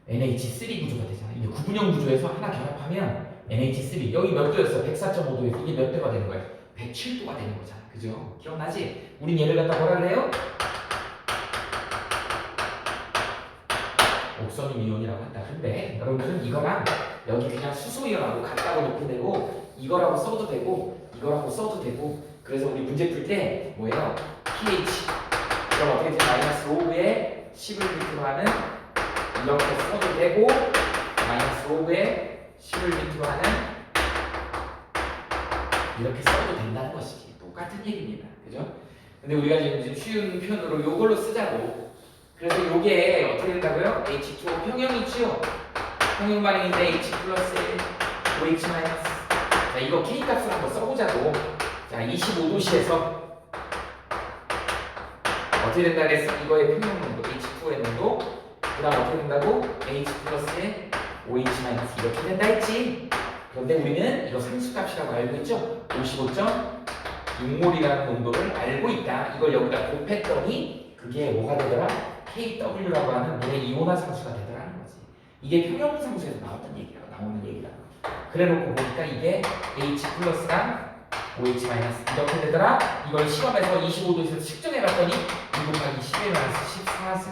NH3 구조가 되잖아. 이게 구분형 구조에서 하나 결합하면 NH3 여기 몇 도였어? 104.5도에서 이게 몇 도가 되는 거야? 107도가 되는 거잖아. 그죠? 기억나지? 우린 얘를 갖다 뭐라 그래요? 옥선임 이온이라고 한다. 근데 여러분들은 이거랑 여기 그냥 수소이온하고 같다고 놓게 되고 이거라고 써도 되고 이거라고 써도 되고 그래서 우리 문제 풀 때 뭐예요? pH 그럼 어떻게 되면 마이너스 5에 10을 밑으로 하는 이렇게 써도 되고 마이너스 5에 10을 밑으로 하는 이렇게 써도 된다는 것이지. 똑같은 얘기입니다. 그죠? 근데 우리가 지금 쉬운 표현으로 요걸로 쓰자고. 그래서 요게 어떻게 된다고요? H2O 평형이죠? 평형 반응인데 H 플러스 OH 마이너스. 자, 이거 K 값을 한번 써보자고. 자, 25도씨에서 어떻게 된다 그랬어? 이거의 평형 농도 H2O의 농도 그 다음 어떻게 된다고? H 플러스에 OH 마이너스 이렇게 된다 했지. 그런데 우리는 이거 상수값이라고 알고 있죠? 55.6몰이라는 농도를 알고 있다. 이걸 여기다 곱했더니 그게 뭐가 되더라? KW라고 하는 물의 이온화 상수가 되더라는 거지. 이게 평형 상수에서 나오는 얘기라고. 그래놓고 보니까 이게 H 플러스랑 OH 마이너스 이렇게 되더라. 이걸 시험에서 25도에서 측정해봤더니 1 곱하기 10에 마이너스 14승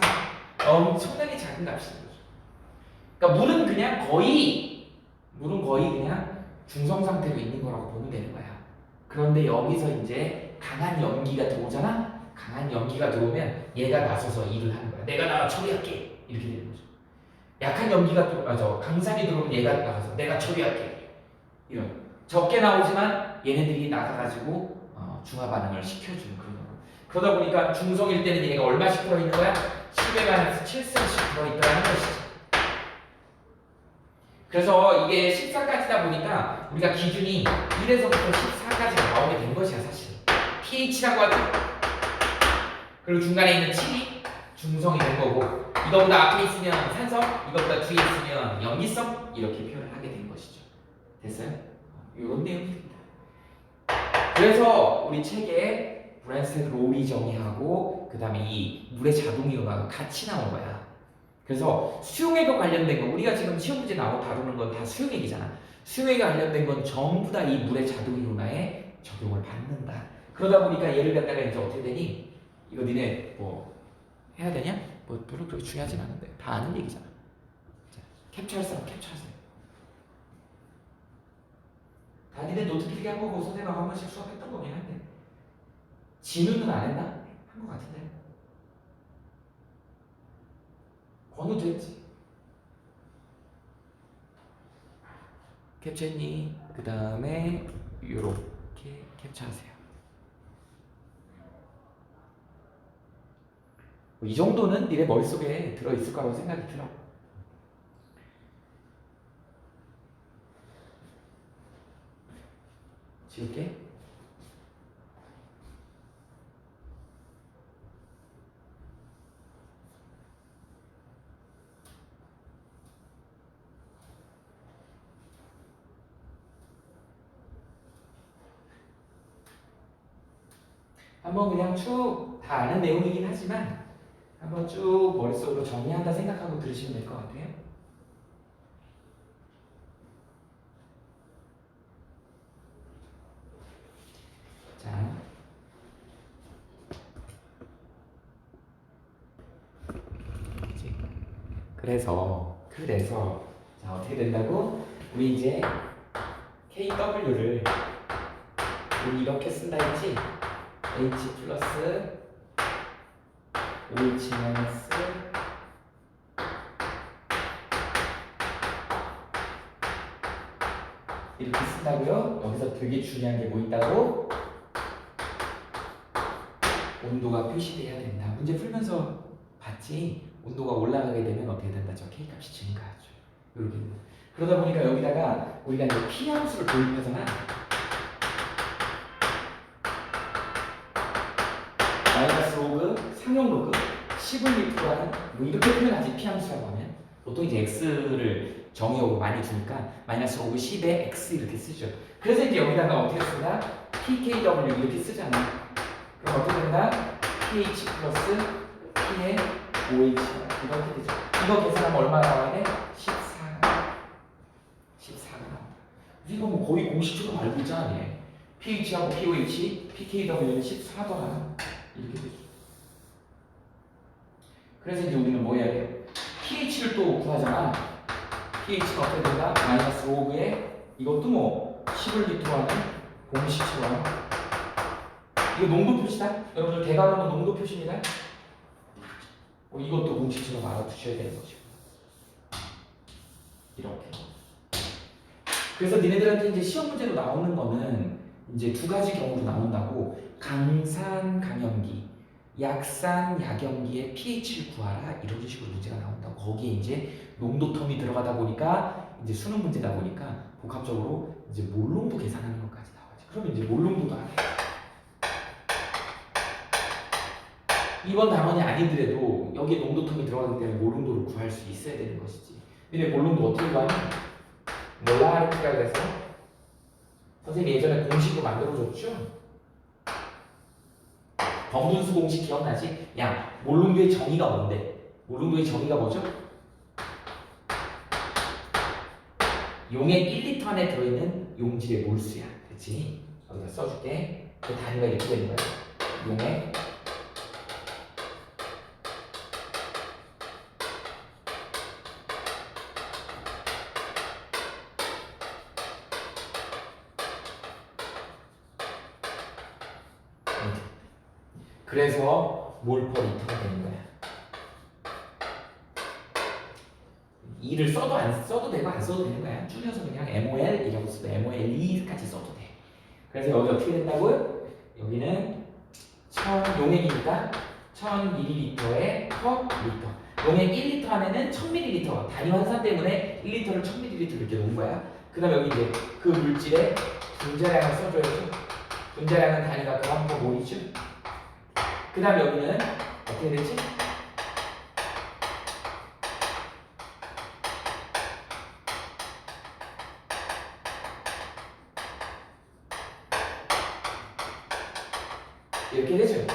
엄청나게 작은 값인 거죠. 그러니까 물은 거의 그냥 중성 상태로 있는 거라고 보면 되는 거야. 그런데 여기서 이제 강한 염기가 들어오잖아. 강한 염기가 들어오면 얘가 나서서 일을 하는 거야. 내가 나가 처리할게. 이렇게 되는 거죠. 약한 염기가 강산이 들어오면 얘가 나가서 내가 처리할게. 이런 적게 나오지만 얘네들이 나가가지고 중화 반응을 시켜주는 그런 거. 그러다 보니까 중성일 때는 얘가 얼마씩 들어있는 거야? 10에 마이너스 7승씩 들어있다는 것이지. 그래서 이게 14까지다 보니까 우리가 기준이 1에서부터 14까지 나오게 된 것이야 사실. pH라고 하죠. 그리고 중간에 있는 7이 중성이 된 거고 이거보다 앞에 있으면 산성, 이거보다 뒤에 있으면 염기성 이렇게 표현을 하게 된 것이죠. 됐어요? 이런 내용입니다. 그래서 우리 책에 브랜스테드 로리 정의하고 그 다음에 이 물의 자동이온화가 같이 나온 거야. 그래서 수용액과 관련된 거 우리가 지금 시험 문제 다루는 건 다 수용액이잖아. 수용액에 관련된 건 전부 다 이 물의 자동이온화에 적용을 받는다. 그러다 보니까 얘를 갖다가 이제 어떻게 되니? 이거 니네 뭐 해야 되냐? 뭐 별로 그렇게 중요하진 않은데 다 아는 얘기잖아. 자, 캡처할 사람 캡처하세요. 다 니네 노트 필기 한 거고 선생님 한 번씩 수업했던 거긴 한데 진우는 안 했나? 한 거 같은데. 권우도 했지. 캡처했니? 그 다음에 요렇게 캡처하세요. 이 정도는 니네 머릿속에 들어있을 거라고 생각이 들어. 지울게. 한번 그냥 쭉 다 아는 내용이긴 하지만 한번 쭉 머릿속으로 정리한다 생각하고 들으시면 될 것 같아요. 자, 그래서 자, 어떻게 된다고? 우리 이제 KW를 우리 이렇게 쓴다 했지? H 플러스 OH 마이너스 이렇게 쓴다고요? 여기서 되게 중요한 게 뭐 있다고? 온도가 표시돼야 된다. 문제 풀면서 봤지? 온도가 올라가게 되면 어떻게 된다? 저 K값이 증가하죠. 이렇게. 그러다 보니까 여기다가 우리가 이제 P 함수를 도입하잖아. 마이너스 로그, 상용 로그, 10을 리프라는 뭐 이렇게 표현하지 P 함수라고 하면 보통 이제 X를 정의하고 많이 주니까 마이너스 로그 10에 X 이렇게 쓰죠. 그래서 이제 여기다가 어떻게 쓴다? PKW 이렇게 쓰잖아. 그럼 어떻게 된다? pH 플러스 P의 OH 이렇게 되죠. 이거 계산하면 얼마 나와야 돼? 14가 나온다. 이거 뭐 거의 공식적으로 알고 있잖아. 얘. pH하고 pOH, pKW는 14더라. 이렇게 되죠. 그래서 이제 우리는 뭐 해야 돼요? pH를 또 구하잖아. pH가 어떻게 된다? 마이너스 5에 이것도 뭐 10을 리터로 하는 공식처럼 이거 농도 표시다? 여러분들 대괄호는 농도 표시입니다. 이것도 공식처럼 알아두셔야 되는 거죠. 이렇게. 그래서 니네들한테 이제 시험 문제로 나오는 거는 이제 두 가지 경우로 나온다고. 강산 강염기, 약산 약염기의 pH를 구하라 이런 식으로 문제가 나온다고. 거기에 이제 농도 텀이 들어가다 보니까 이제 수능 문제다 보니까 복합적으로 이제 몰농도 계산하는 것까지 나와야지. 그러면 이제 몰농도도 알아요. 이번 단원이 아니더라도 여기에 농도 텀이 들어가기 때문에 몰농도를 구할 수 있어야 되는 것이지. 근데 몰농도 어떻게 구하냐? 몰라리티라 그래서 선생님이 예전에 공식으로 만들어줬죠? 범분수 공식 기억나지? 야, 몰농도의 정의가 뭔데? 몰농도의 정의가 뭐죠? 용액 1리터 안에 들어있는 용질의 몰수야. 그치? 여기다 써줄게. 그 단위가 이렇게 되는 거야. 용액 그래서 몰 퍼 리터가 되는 거야. 2를 써도 안 써도 되고 안 써도 되는 거야. 줄여서 그냥 MOL 이라고 써도 MOLE까지 써도 돼. 그래서 여기 어떻게 된다고요? 여기는 1000 용액이니까 1000ml에 퍼 리터. 용액 1리터 안에는 1000ml. 단위 환산 때문에 1리터를 1000ml 이렇게 놓은 거야. 그 다음에 여기 이제 그 물질의 분자량을 써줘야죠. 분자량은 단위가 그램 퍼 몰이죠. 그 다음에 여기는 어떻게 되지? 이렇게 되죠.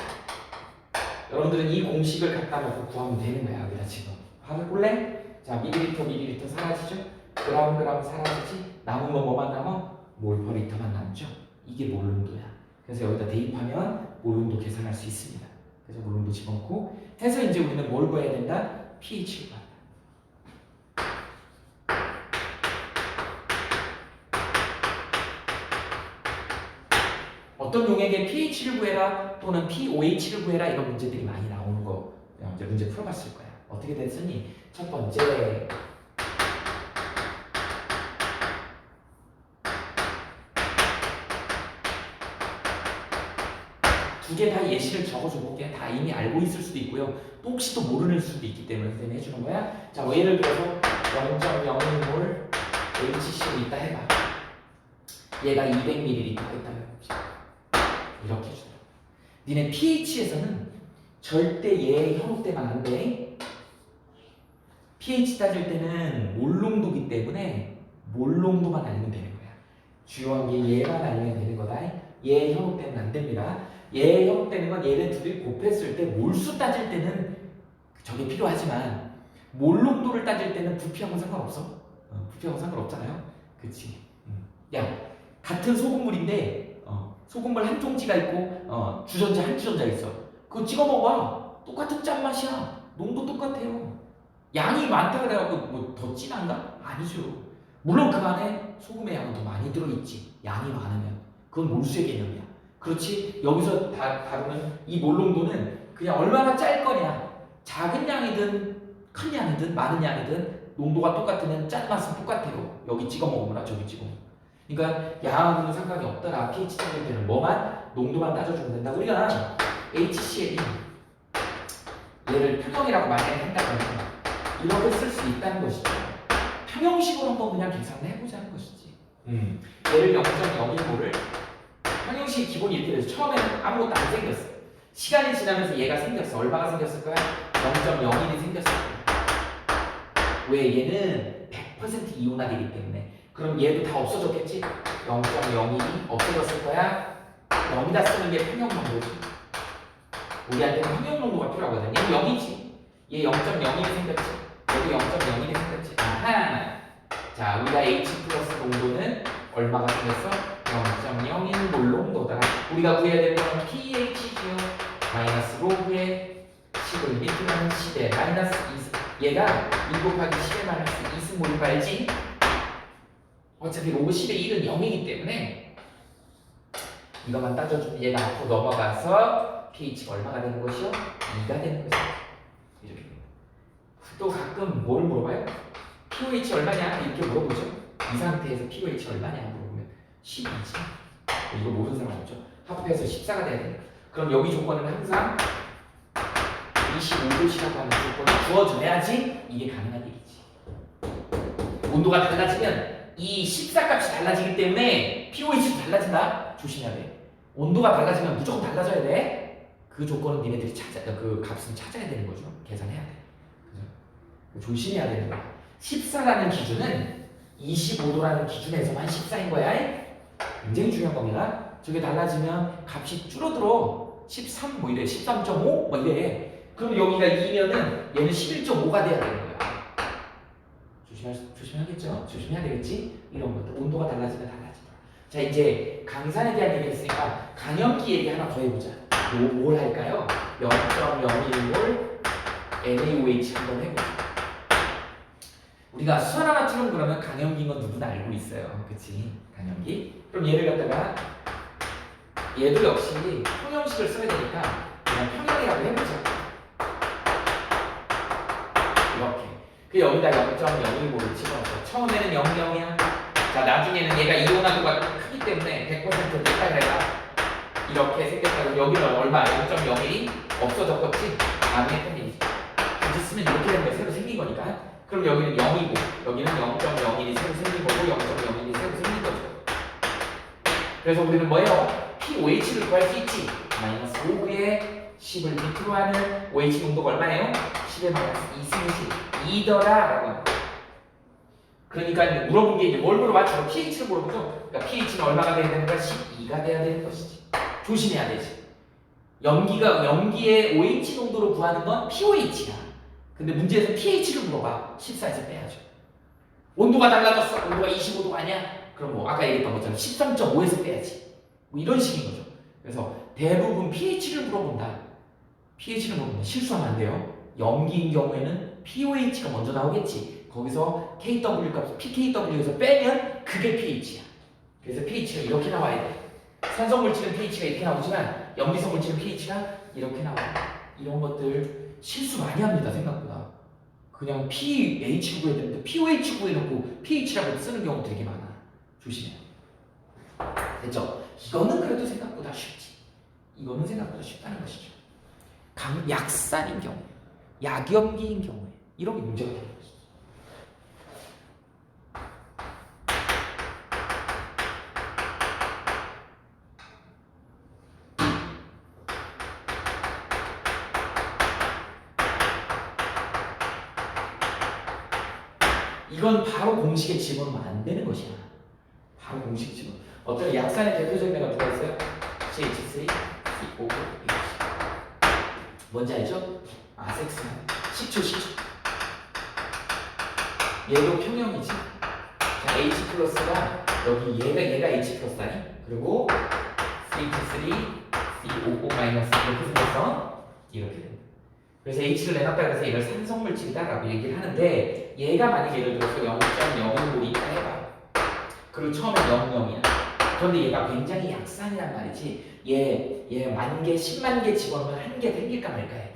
여러분들은 이 공식을 갖다 놓고 구하면 되는 거야. 여기다 지금 화를 볼래? 자, 밀리리터 사라지죠? 그램 사라지지? 남은 거 뭐만 남아? 몰 퍼 리터만 남죠. 이게 몰농도야. 그래서 여기다 대입하면 몰농도 계산할 수 있습니다. 그래서 몰농도 집어넣고 해서 이제 우리는 뭘 구해야 된다? pH를 구한다. 어떤 용액의 pH를 구해라 또는 pOH를 구해라 이런 문제들이 많이 나오는 거 이제 문제 풀어봤을 거야. 어떻게 됐으니? 첫 번째 두 개 다 예시를 적어줘 볼게. 다 이미 알고 있을 수도 있고요. 또 혹시 또 모르는 수도 있기 때문에 선생님이 해주는 거야. 자, 뭐 예를 들어서 0.01몰 HCl 있다 해봐. 얘가 200ml 있다고 해봅시다. 이렇게 해주더라. 니네 pH에서는 절대 얘 현혹되면 안 돼. pH 따질 때는 몰농도기 때문에 몰농도만 알면 되는 거야. 주요한 게 얘만 알면 되는 거다. 얘 현혹되면 안 됩니다. 예형 되는 건 얘네 둘이 곱했을 때 몰수 따질 때는 저게 필요하지만 몰농도를 따질 때는 부피하고는 상관없어. 부피하고는 상관없잖아요. 그치? 야, 같은 소금물인데 소금물 한 종지가 있고 주전자 한 주전자 있어. 그거 찍어 먹어봐. 똑같은 짠맛이야. 농도 똑같아요. 양이 많다 그래갖고 뭐 더 진한가? 아니죠. 물론 그 안에 소금의 양은 더 많이 들어있지. 양이 많으면. 그건 몰수의 개념이야. 그렇지? 여기서 다루는 이 몰농도는 그냥 얼마나 짤 거냐. 작은 양이든 큰 양이든 많은 양이든 농도가 똑같으면 짠맛은 똑같아요. 여기 찍어 먹으면 저기 찍어 먹으면. 그러니까 양하고는 상관이 없더라. pH 찾을 때는 뭐만? 농도만 따져주면 된다. 우리가 HCl이 얘를 평형이라고 만약에 한다면 이렇게 쓸 수 있다는 것이죠. 평형식으로 한번 그냥 계산을 해보자는 것이지. 얘를 0.015를 평형식 기본이 이렇게 돼서 처음에는 아무것도 안 생겼어. 시간이 지나면서 얘가 생겼어. 얼마가 생겼을 거야? 0.01이 생겼을 거야. 왜? 얘는 100% 이온화되기 때문에. 그럼 얘도 다 없어졌겠지? 0.01이 없어졌을 거야. 0이다 쓰는 게 평형 농도지. 우리한테는 평형 농도가 필요하거든. 얘는 0이지. 얘 0.01이 생겼지. 얘도 0.01이 생겼지. 아하. 자, 우리가 H 플러스 농도는 얼마가 생겼어? 0.01 몰농도다. 우리가 구해야 되는 건 pH죠. 마이너스 로그의 10을 밑으로는 10에 마이너스 2. 얘가 1 곱하기 10에 마이너스 2승 몰발지. 어차피 로그 10의 1은 0이기 때문에 이것만 따져주면 얘가 앞으로 넘어가서 pH가 얼마가 되는 것이요? 2가 되는 것이요. 이렇게 됩니다. 또 가끔 뭐를 물어봐요? pH 얼마냐? 이렇게 물어보죠. 이 상태에서 pH 얼마냐 물어보면 10이지. 이거 모르는 사람 없죠. 합해서 14가 돼야 돼요. 그럼 여기 조건은 항상 25도씨라고 하는 조건을 주어줘야지 이게 가능한 얘기지. 온도가 달라지면 이 14값이 달라지기 때문에 pOH도 달라진다. 조심해야 돼. 온도가 달라지면 무조건 달라져야 돼. 그 조건은 니네들이 그 값은 찾아야 되는 거죠. 계산해야 돼. 그죠? 조심해야 되는 거야. 14라는 기준은 25도라는 기준에서만 14인 거야. 굉장히 중요한 겁니다. 저게 달라지면 값이 줄어들어. 13 뭐 이래. 13.5 뭐 이래. 그럼 여기가 2면은 얘는 11.5가 돼야 되는 거야. 조심해야겠죠? 조심해야 되겠지? 이런 것들. 온도가 달라지면 달라지더라. 자, 이제 강산에 대한 얘기 했으니까 강염기 얘기 하나 더 해보자. 뭘 할까요? 0.01몰 NaOH 한번 해보자. 우리가 수산화나트륨 그러면 강염기인 건 누구나 알고 있어요. 그치? 강염기. 그럼 얘를 갖다가 얘도 역시 평형식을 써야 되니까 그냥 평형이라고 해보자. 이렇게. 그 여기다 0.01몰을 집어넣어. 처음에는 0.0이야. 자, 나중에는 얘가 이온화도가 크기 때문에 100% 됐다 그래가 이렇게 생겼다고. 여기는 얼마? 0.01이 없어졌겠지? 다음에 했던 얘기지. 다시 쓰면 이렇게 되는 거야. 새로 생긴 거니까. 그럼 여기는 0이고 여기는 0.01이 새로 생긴 거고 0.01이 새로 생긴 거죠. 그래서 우리는 뭐예요? pOH를 구할 수 있지. 마이너스 5에 10을 밑으로 하는 OH 농도가 얼마예요? 10에 마이너스 2승 2더라 라고 합니다. 그러니까 물어본 게 이제 뭘 물어봤죠? pH를 물어보죠. 그러니까 pH는 얼마가 돼야 되는 거야? 12가 돼야 되는 것이지. 조심해야 되지. 염기의 OH 농도로 구하는 건 pOH야. 근데 문제에서 pH를 물어봐. 14에서 빼야죠. 온도가 달라졌어. 온도가 25도가 아니야? 그럼 뭐 아까 얘기했던 것처럼 13.5에서 빼야지. 뭐 이런 식인 거죠. 그래서 대부분 pH를 물어본다. pH를 물어본다. 실수하면 안 돼요. 염기인 경우에는 pOH가 먼저 나오겠지. 거기서 KW 값, pKW에서 빼면 그게 pH야. 그래서 pH가 이렇게 나와야 돼. 산성물질은 pH가 이렇게 나오지만 염기성물질은 pH가 이렇게 나와요. 이런 것들 실수 많이 합니다. 생각보다. 그냥 pH 구해야 되는데 pOH 구해놓고 pH라고 쓰는 경우 되게 많아. 조심해. 됐죠? 이거는 그래도 생각보다 쉽지. 이거는 생각보다 쉽다는 것이죠. 약산인 경우, 약염기인 경우에 이런 게 문제가 되는 것이죠. 이건 바로 공식에 집어넣으면 안 되는 것이야. 바로 공식에 집어넣어. 어떤 약산의 대표적인 애가 누가 있어요? CH3, C5 뭔지 알죠? 섹스는 10초 얘도 평형이지. 자, H 플러스가 여기 얘가 H 플러스 아니? 그리고 CH3 C55 마이너스 이렇게 생겼어. 이렇게 됩니다. 그래서 H를 내놨다 그래서 얘를 산성물질이다라고 얘기를 하는데 얘가 만약 예를 들어서 0.01몰이다 해봐. 그리고 처음에 0.0이야. 그런데 얘가 굉장히 약산이란 말이지. 얘 10,000개, 100,000개 집어넣으면 1개 생길까 말까 해.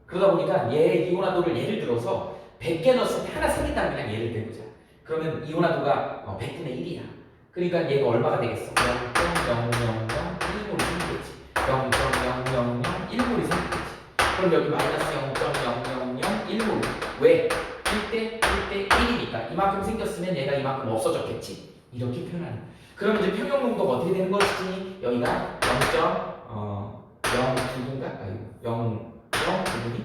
그러다 보니까 얘 이온화도를 예를 들어서 100개 넣었을 때 하나 생긴다면 그냥 예를 들고자. 그러면 이온화도가 100분의 1이야. 그러니까 얘가 얼마가 되겠어? 0.0001몰이 생기겠지. 0.0001몰이 생기겠지. 그럼 여기 마이너스 0.0001몰. 왜? 1대 1이니까 이만큼 생겼으면 얘가 이만큼 없어졌겠지. 이렇게 표현하는. 그러면 이제 평형 농도가 어떻게 되는 것이지? 여기가 0.09인가? 0.9분이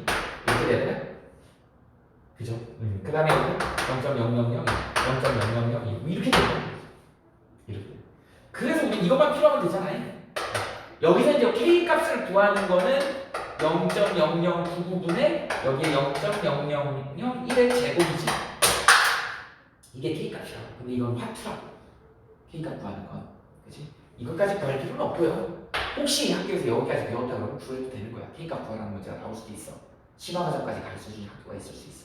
이렇게 돼야 되나? 그죠? 그 다음에 여기는 0.000, 0.000 이렇게 되는 거야. 이렇게. 그래서 우리 이것만 필요하면 되잖아요. 여기서 이제 K 값을 구하는 거는 0.0099분의 여기에 0.0001의 제곱이지. 이게 K 값이라고. 근데 이건 화투라고. K 값 구하는 건. 그치? 이것까지 구할 필요는 없고요. 혹시 학교에서 여기까지 배웠다 그러면 구해도 되는 거야. K 값 구하라는 문제가 나올 수도 있어. 심화과정까지 가르쳐주는 학교가 있을 수 있어.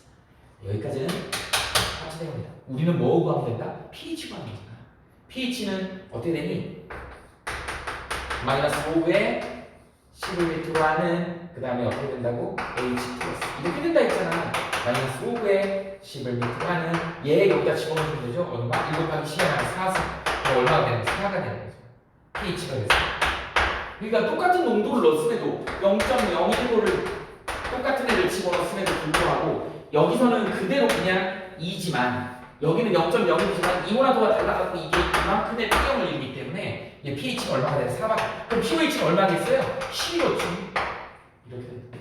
여기까지는 화투 내용이다. 우리는 뭐 구하면 된다? pH 구하면 된다. pH는 어떻게 되니? 마이너스 5에 11m로 하는 그 다음에 어떻게 된다고? H 플러스 이렇게 된다 했잖아. 마이너스 5에 11m로 하는 얘 여기다 집어넣으면 되죠? 얼마? 1 곱하기 10에 4서 얼마가 되는 거죠? 4가 되는 거죠. pH가 됐어. 그러니까 똑같은 농도를 넣었음에도 0.01도를 똑같은 애를 집어넣었음에도 불구하고 여기서는 그대로 그냥 2지만 여기는 0.0이지만 이온화도가 달라갖고 이게 이만큼의 평형을 이루기 때문에 이게 pH가 얼마가 돼요? 4박. 그럼 pH가 얼마겠어요? 11였죠. 이렇게 됩니다.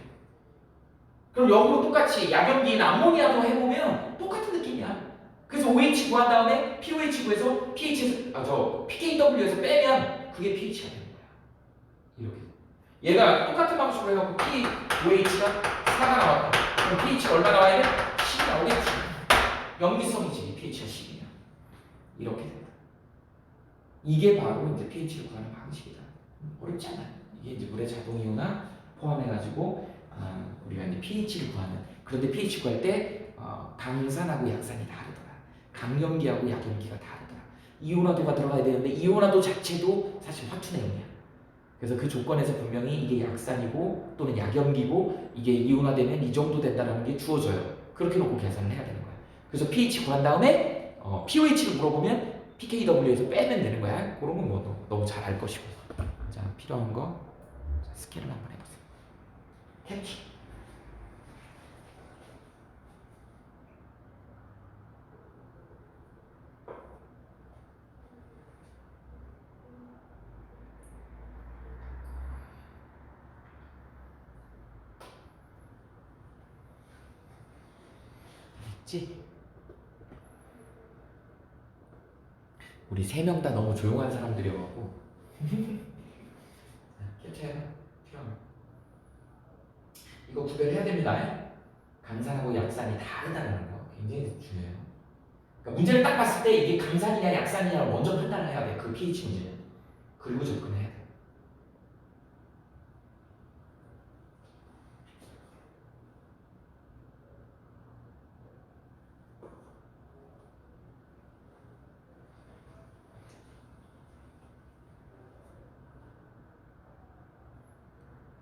그럼 역으로 똑같이 약염기인 암모니아도 해보면 똑같은 느낌이야. 그래서 OH 구한 다음에 POH 구해서 PKW에서 빼면 그게 pH가 되는 거야. 이렇게. 얘가 똑같은 방식으로 해갖고 POH가 4가 나왔다. 그럼 pH가 얼마 나와야 돼? 10이 나오겠지. 염기성이지. pH가 10이면 이렇게 된다. 이게 바로 이제 pH를 구하는 방식이다. 어렵지 않아요. 이게 이제 물의 자동 이온화 포함해가지고 우리가 이제 pH를 구하는. 그런데 pH 구할 때 강산하고 약산이 다르더라. 강염기하고 약염기가 다르더라. 이온화도가 들어가야 되는데 이온화도 자체도 사실 화투 내용이야. 그래서 그 조건에서 분명히 이게 약산이고 또는 약염기고 이게 이온화되면 이 정도 된다는 게 주어져요. 그렇게 놓고 계산을 해야 되는 거야. 그래서 pH 구한 다음에 pOH를 물어보면 pKW에서 빼면 되는 거야. 그런 건 뭐 너무 잘 알 것이고. 자, 필요한 거 스케일을 한번 해보세요. 해키. 있지? 우리 3명 다 너무 조용한 사람들이어갖고 캡처해라. 필요하면 이거 구별해야 됩니다. 강산하고 약산이 다르다는 거 굉장히 중요해요. 그러니까 문제를 딱 봤을 때 이게 강산이냐 약산이냐를 먼저 판단을 해야 돼. 그 pH 문제는. 그리고 접근해야 돼.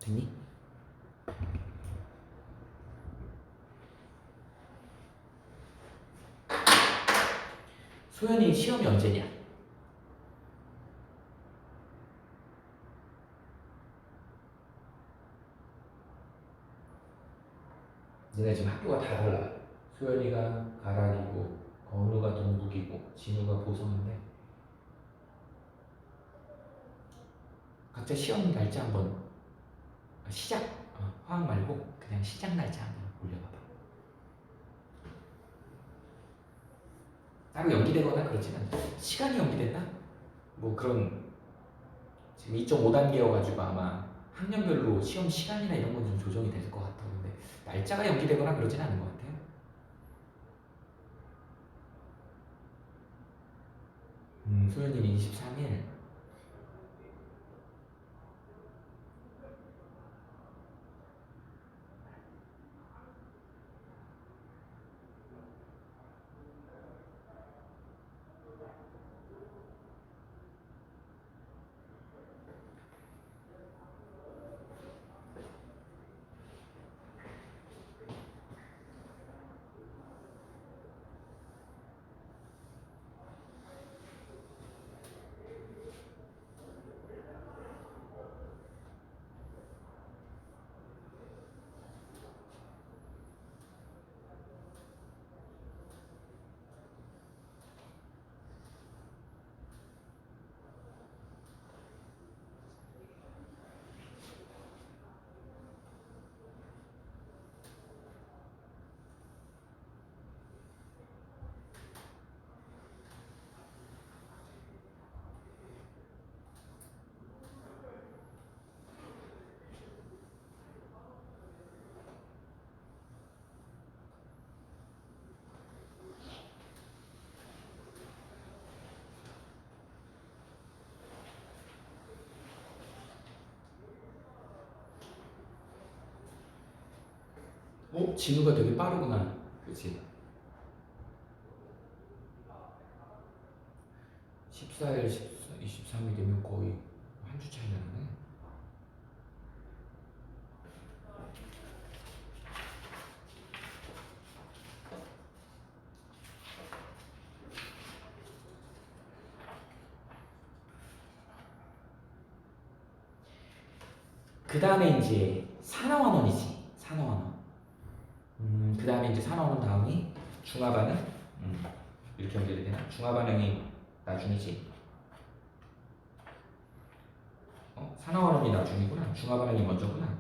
됐니? 소연이 시험이 언제냐? 너네 지금 학교가 다 달라. 소연이가 가락이고 건우가 동북이고 진우가 보성인데 각자 시험 날짜 한번 시작 화학 말고 그냥 시작 날짜 한번 올려봐봐. 따로 연기되거나 그렇지는 시간이 연기됐나? 뭐 그런 지금 2.5단계여가지고 아마 학년별로 시험 시간이나 이런 건 좀 조정이 될 것 같아요. 근데 날짜가 연기되거나 그러진 않은 것 같아요. 소연이는 23일. 진우가 되게 빠르구나. 그치? 14일, 23일이면 거의 한 주 차이 나네. 그 다음에 이제 산화환원이지. 산화환원. 그 다음에 이제 산화환원 다음이 중화반응. 이렇게 연결이 되나? 중화반응이 나중이지. 산화환원이 나중이구나. 중화반응이 먼저구나.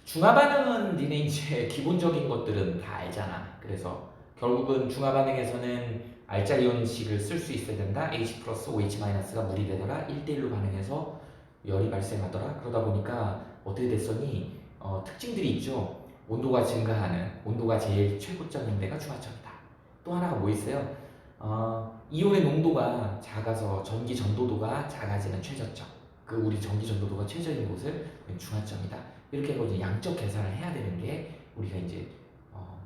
중화반응은 니네 이제 기본적인 것들은 다 알잖아. 그래서 결국은 중화반응에서는 알짜리온식을 쓸 수 있어야 된다. H 플러스 OH-가 물이 되더라. 1대1로 반응해서 열이 발생하더라. 그러다 보니까 어떻게 됐었니? 특징들이 있죠. 온도가 증가하는, 온도가 제일 최고점인 데가 중화점이다. 또 하나가 뭐 있어요? 이온의 농도가 작아서 전기 전도도가 작아지는 최저점. 그 우리 전기 전도도가 최저인 곳을 중화점이다. 이렇게 하고 이제 양적 계산을 해야 되는 게 우리가 이제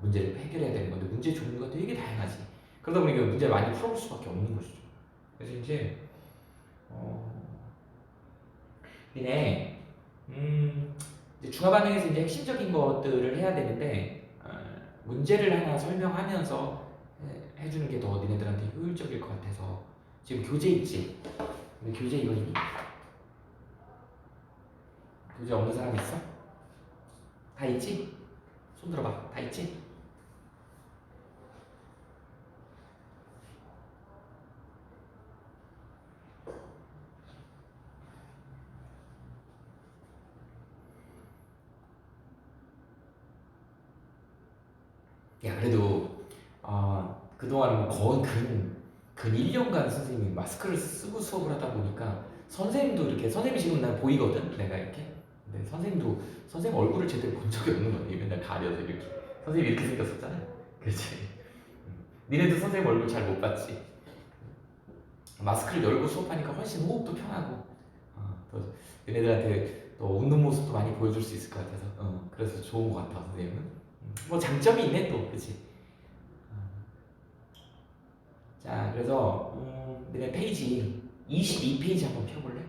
문제를 해결해야 되는 건데 문제 종류가 되게 다양하지. 그러다 보니까 문제를 많이 풀어볼 수밖에 없는 것이죠. 그래서 이제 니네 이제 중화반응에서 이제 핵심적인 것들을 해야 되는데 문제를 하나 설명하면서 해주는 게 더 니네들한테 효율적일 것 같아서 지금 교재 있지? 근데 교재 이거 있니? 교재 없는 사람 있어? 다 있지? 손 들어봐. 다 있지? 야, 그래도 그동안 뭐 거의 근 1년간 선생님이 마스크를 쓰고 수업을 하다 보니까 선생님도 이렇게 선생님이 지금 난 보이거든? 내가 이렇게. 근데 선생님도 선생님 얼굴을 제대로 본 적이 없는 거야. 맨날 가려서 이렇게. 선생님이 이렇게 생겼었잖아. 그렇지? 니네도 선생님 얼굴 잘 못 봤지? 마스크를 열고 수업하니까 훨씬 호흡도 편하고 또 얘네들한테 또 웃는 모습도 많이 보여줄 수 있을 것 같아서 그래서 좋은 것 같아 선생님은. 뭐 장점이 있네 또, 그치? 자, 그래서 너네 페이지 22페이지 한번 펴볼래?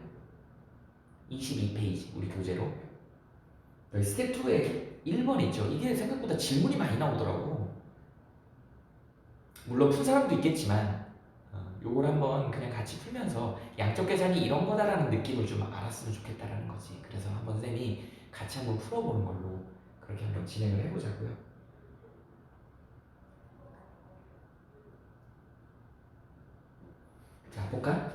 22페이지 우리 교재로 여기 스텝 2에 1번 있죠. 이게 생각보다 질문이 많이 나오더라고. 물론 푼 사람도 있겠지만 요걸 한번 그냥 같이 풀면서 양적 계산이 이런 거다라는 느낌을 좀 알았으면 좋겠다라는 거지. 그래서 한번 쌤이 같이 한번 풀어보는 걸로 그렇게 한번 진행을 해보자고요. 자, 볼까?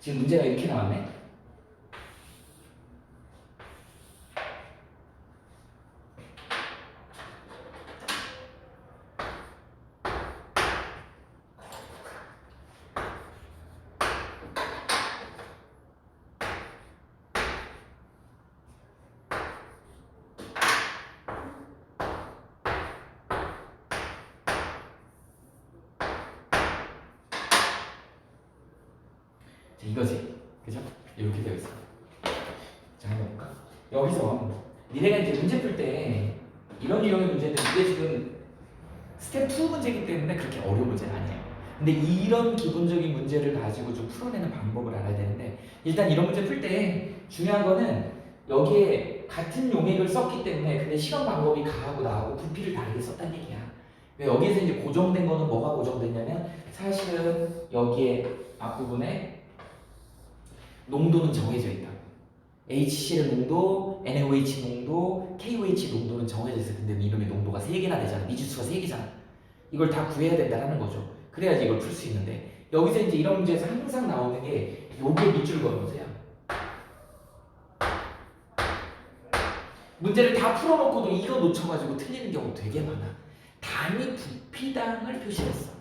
지금 문제가 이렇게 나왔네. 자, 이거지. 그죠? 이렇게 되어 있어. 자, 한번 볼까? 여기서 니네가 이제 문제 풀 때 이런 유형의 문제인데 이게 지금 스텝 2 문제이기 때문에 그렇게 어려운 문제는 아니에요. 근데 이런 기본적인 문제를 가지고 좀 풀어내는 방법을 알아야 되는데 일단 이런 문제 풀 때 중요한 거는 여기에 같은 용액을 썼기 때문에 근데 실험 방법이 가하고 나하고 부피를 다르게 썼다는 얘기야. 여기에서 이제 고정된 거는 뭐가 고정됐냐면 사실은 여기에 앞부분에 농도는 정해져 있다. HCl 농도, NaOH 농도, KOH 농도는 정해져 있어. 근데 이놈의 농도가 3개나 되잖아. 미지수가 3개잖아. 이걸 다 구해야 된다는 거죠. 그래야지 이걸 풀 수 있는데 여기서 이제 이런 문제에서 항상 나오는 게 요게 밑줄 그은 문제야. 문제를 다 풀어놓고도 이거 놓쳐가지고 틀리는 경우 되게 많아. 단위 부피당을 표시했어.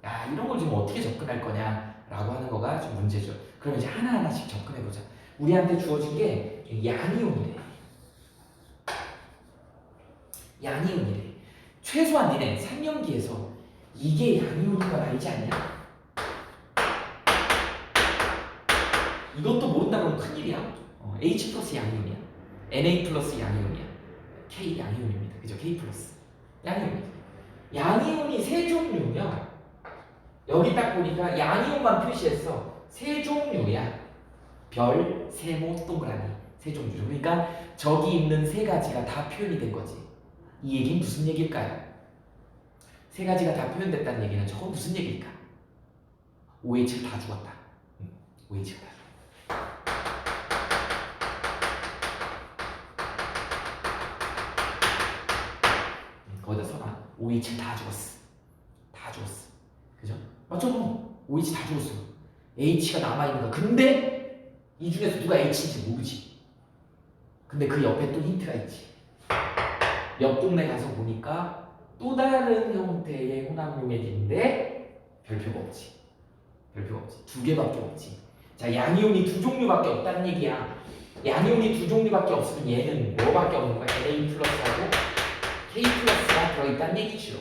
야, 이런 걸 지금 어떻게 접근할 거냐라고 하는 거가 좀 문제죠. 그럼 이제 하나하나씩 접근해보자. 우리한테 주어진 게 양이온이래. 양이온이래. 최소한 니네 3년기에서 이게 양이온인 건 알지 않냐? 이것도 모른다 그러면 큰일이야. H 플러스 양이온이야. Na 플러스 양이온이야. K 양이온입니다. 그죠? K 플러스 양이온입니다. 양이온이 세 종류며 여기 딱 보니까 양이온만 표시했어. 세 종류야. 별, 세모, 동그라미 세 종류. 그러니까 저기 있는 세 가지가 다 표현이 된 거지. 이 얘기는 무슨 얘기일까요? 세 가지가 다 표현됐다는 얘기는 저건 무슨 얘기일까? OH가 다 죽었다. OH가 다 죽었다. 거기다 써놔. OH 다 죽었어. 다 죽었어. 그죠? 맞죠? OH 다 죽었어. H가 남아있는 거야. 근데 이 중에서 누가 H인지 모르지. 근데 그 옆에 또 힌트가 있지. 옆 동네 가서 보니까 또 다른 형태의 혼합용액인데 별표가 없지. 별표가 없지. 두 개밖에 없지. 자, 양이온이 두 종류밖에 없다는 얘기야. 양이온이 두 종류밖에 없으면 얘는 뭐밖에 없는 거야? Na 플러스하고 K 플러스가 들어있다는 얘기죠.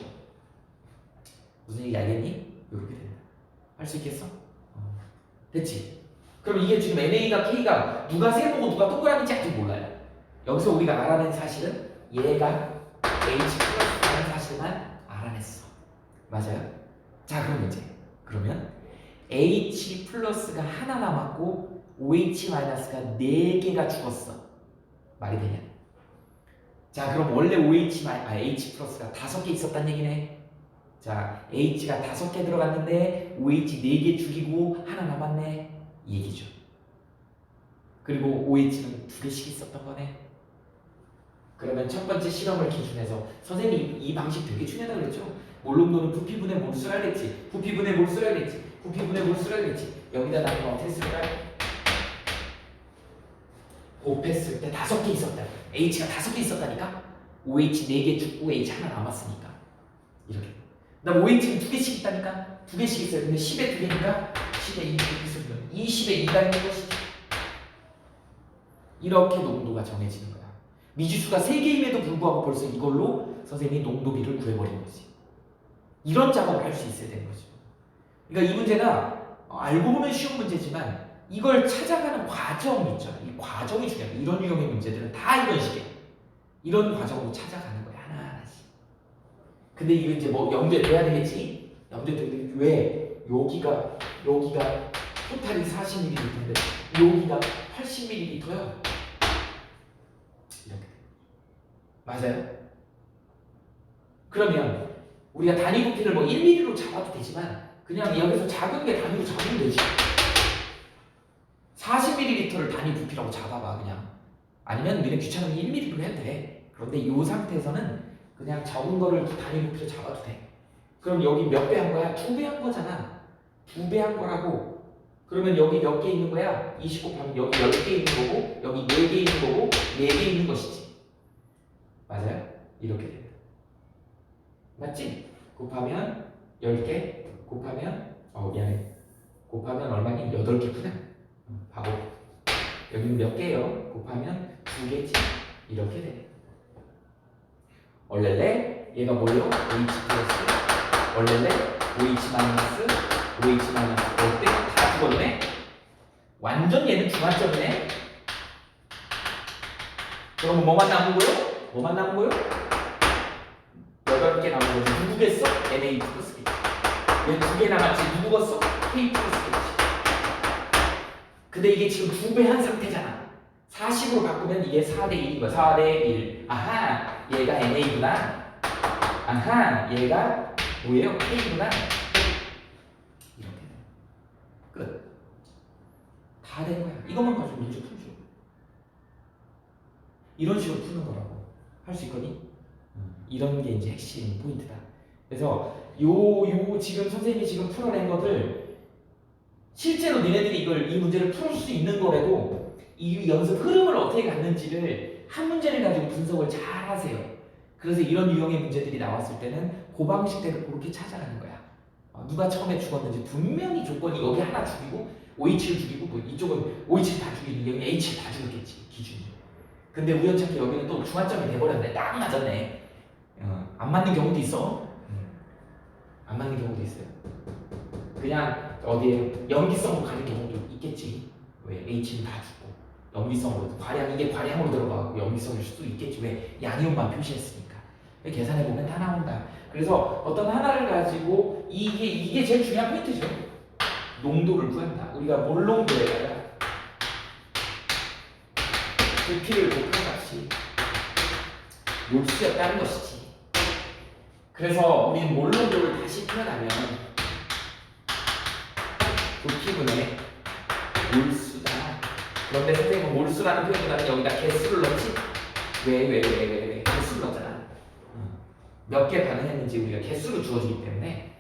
무슨 얘기 알겠니? 이렇게 된다. 할 수 있겠어? 됐지? 그럼 이게 지금 NA가 K가 누가 세모고 누가 동그라미인지 아직 몰라요. 여기서 우리가 알아낸 사실은 얘가 H 플러스라는 사실만 알아냈어. 맞아요? 자, 그럼 이제 그러면 H 플러스가 하나 남았고 OH 마이너스가 4개가 죽었어. 말이 되냐? 자, 그럼 원래 H 플러스가 5개 있었단 얘기네. 자, H가 5개 들어갔는데 OH 4개 죽이고 하나 남았네. 이 얘기죠. 그리고 OH는 2개씩 있었던 거네. 그러면 첫 번째 실험을 기준해서 선생님이 이 방식 되게 중요하다고 그랬죠. 몰롱도는 부피분의 몰수를 하겠지. 부피분의 몰수를 하겠지. 부피분의 몰수를 하겠지. 여기다 나는 어떻게 쓸까? 곱했을 때 5개 있었다. H가 5개 있었다니까? OH 4개 죽고 H 하나 남았으니까. 이렇게. 그 다음 OH는 2개씩 있다니까? 2개씩 있어요. 근데 10에 2개니까 10에 2 있으면 20에 2가 있는 것이지. 이렇게 농도가 정해지는 거야. 미지수가 3개임에도 불구하고 벌써 이걸로 선생님이 농도비를 구해버린 거지. 이런 작업을 할 수 있어야 되는 거죠. 그러니까 이 문제가 알고 보면 쉬운 문제지만 이걸 찾아가는 과정이 있죠. 이 과정이 중요해요. 이런 유형의 문제들은 다 이런 식이에요. 이런 과정으로 찾아가는 거야. 하나하나씩. 근데 이거 이제 뭐 염두에 둬야 되겠지? 염두에 둬야 되겠지? 왜? 여기가 토탈이 40ml인데 여기가 80ml야. 이렇게. 맞아요? 그러면 우리가 단위 부피를 뭐 1mm로 잡아도 되지만 그냥 여기서 작은 게 단위로 잡으면 되지. 40ml를 단위 부피라고 잡아봐 그냥. 아니면 우리는 귀찮으면 1mm로 해도 돼. 그런데 이 상태에서는 그냥 적은 거를 단위 부피로 잡아도 돼. 그럼 여기 몇 배 한 거야? 2배 한 거잖아. 2배 한 거라고 그러면 여기 몇 개 있는 거야? 20 곱하면 여기 10개 있는 거고 여기 4개 있는 거고 4개 있는 것이지. 맞아요? 이렇게 된다. 맞지? 곱하면 10개 곱하면 미안해. 곱하면 얼마니? 8개구나. 바보. 여기는 몇 개예요? 곱하면 2개지. 이렇게 돼. 얼렐레 얘가 뭐예요? OH 플러스 얼렐레 OH 마이너스 OH 마이너스 어때? 다 죽었네? 완전 얘는 중화점이네? 그럼 뭐만 남은 거요? 뭐만 남은 거요? 8개 남은 거지. 누구겠어? NA 플러스겠지. 왜 2개 남았지? 누구겠어? K 플러스겠지. 근데 이게 지금 2배 한 상태잖아. 40으로 바꾸면 이게 4대 1인 거야. 4대 1. 아하, 얘가 NA구나. 아하, 얘가 뭐예요? K구나. 이렇게 돼. 끝. 다 된 거야. 이것만 가지고 문제 풀죠. 이런 식으로 푸는 거라고. 할 수 있거니? 이런 게 이제 핵심 포인트다. 그래서 요 지금 선생님이 지금 풀어낸 것들 실제로 니네들이 이 문제를 풀 수 있는 거라도 이 연습 흐름을 어떻게 갔는지를 한 문제를 가지고 분석을 잘 하세요. 그래서 이런 유형의 문제들이 나왔을 때는 그 방식대로 그렇게 찾아가는 거야. 누가 처음에 죽었는지 분명히 조건이 여기 하나 죽이고 OH를 죽이고 뭐 이쪽은 OH를 다 죽이고 여기 H를 다 죽였겠지 기준이. 근데 우연찮게 여기는 또 중화점이 돼버렸네. 딱 맞았네. 안 맞는 경우도 있어. 안 맞는 경우도 있어요. 그냥 어디에 염기성으로 가는 경우도 있겠지. 왜 H는 다 죽고 염기성으로 이게 과량으로 들어가고 염기성일 수도 있겠지. 왜 양이온만 표시했으니까. 계산해 보면 다 나온다. 그래서 어떤 하나를 가지고 이게 제일 중요한 포인트죠. 농도를 구한다. 우리가 몰농도에다가 부피를 곱한 값이 몰수였다는 것이지. 그래서 우리는 몰농도를 다시 표현하면 부피분의 몰수다. 그런데 선생님은 몰수라는 표현보다는 여기다 개수를 넣지? 왜 개수를 넣잖아. 몇 개 반응했는지 우리가 개수로 주어지기 때문에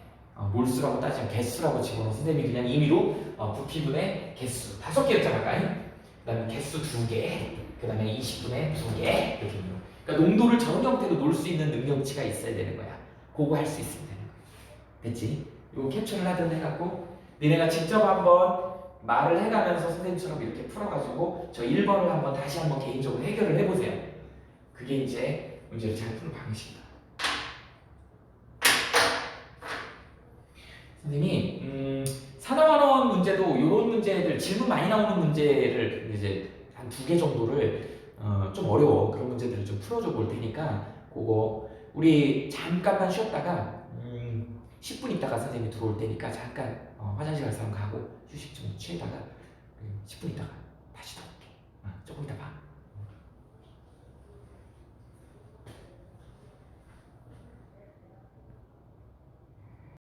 몰수라고 따지면 개수라고 집어넣어. 선생님이 그냥 임의로 부피분의 개수 5개였잖아. 그 다음에 개수 2개, 그 다음에 20분의 2개 이렇게. 그러니까 농도를 저런 형태로 놓을 수 있는 능력치가 있어야 되는 거야. 그거 할 수 있으면 되는 거야. 됐지? 이거 캡처를 하든 해갖고 니네가 직접 한번 말을 해가면서 선생님처럼 이렇게 풀어가지고 저 1번을 한번 다시 한번 개인적으로 해결을 해보세요. 그게 이제 문제를 잘 푸는 방식이다. 선생님이 산업환원 문제도 이런 문제들 질문 많이 나오는 문제를 이제 한 2개 정도를 좀 어려워. 그런 문제들을 좀 풀어줘 볼 테니까 그거 우리 잠깐만 쉬었다가 10분 있다가 선생님이 들어올 테니까 잠깐 화장실 갈 사람 가고 휴식 좀 취해다가 10분 있다가 다시 들어올게. 조금 이따 봐.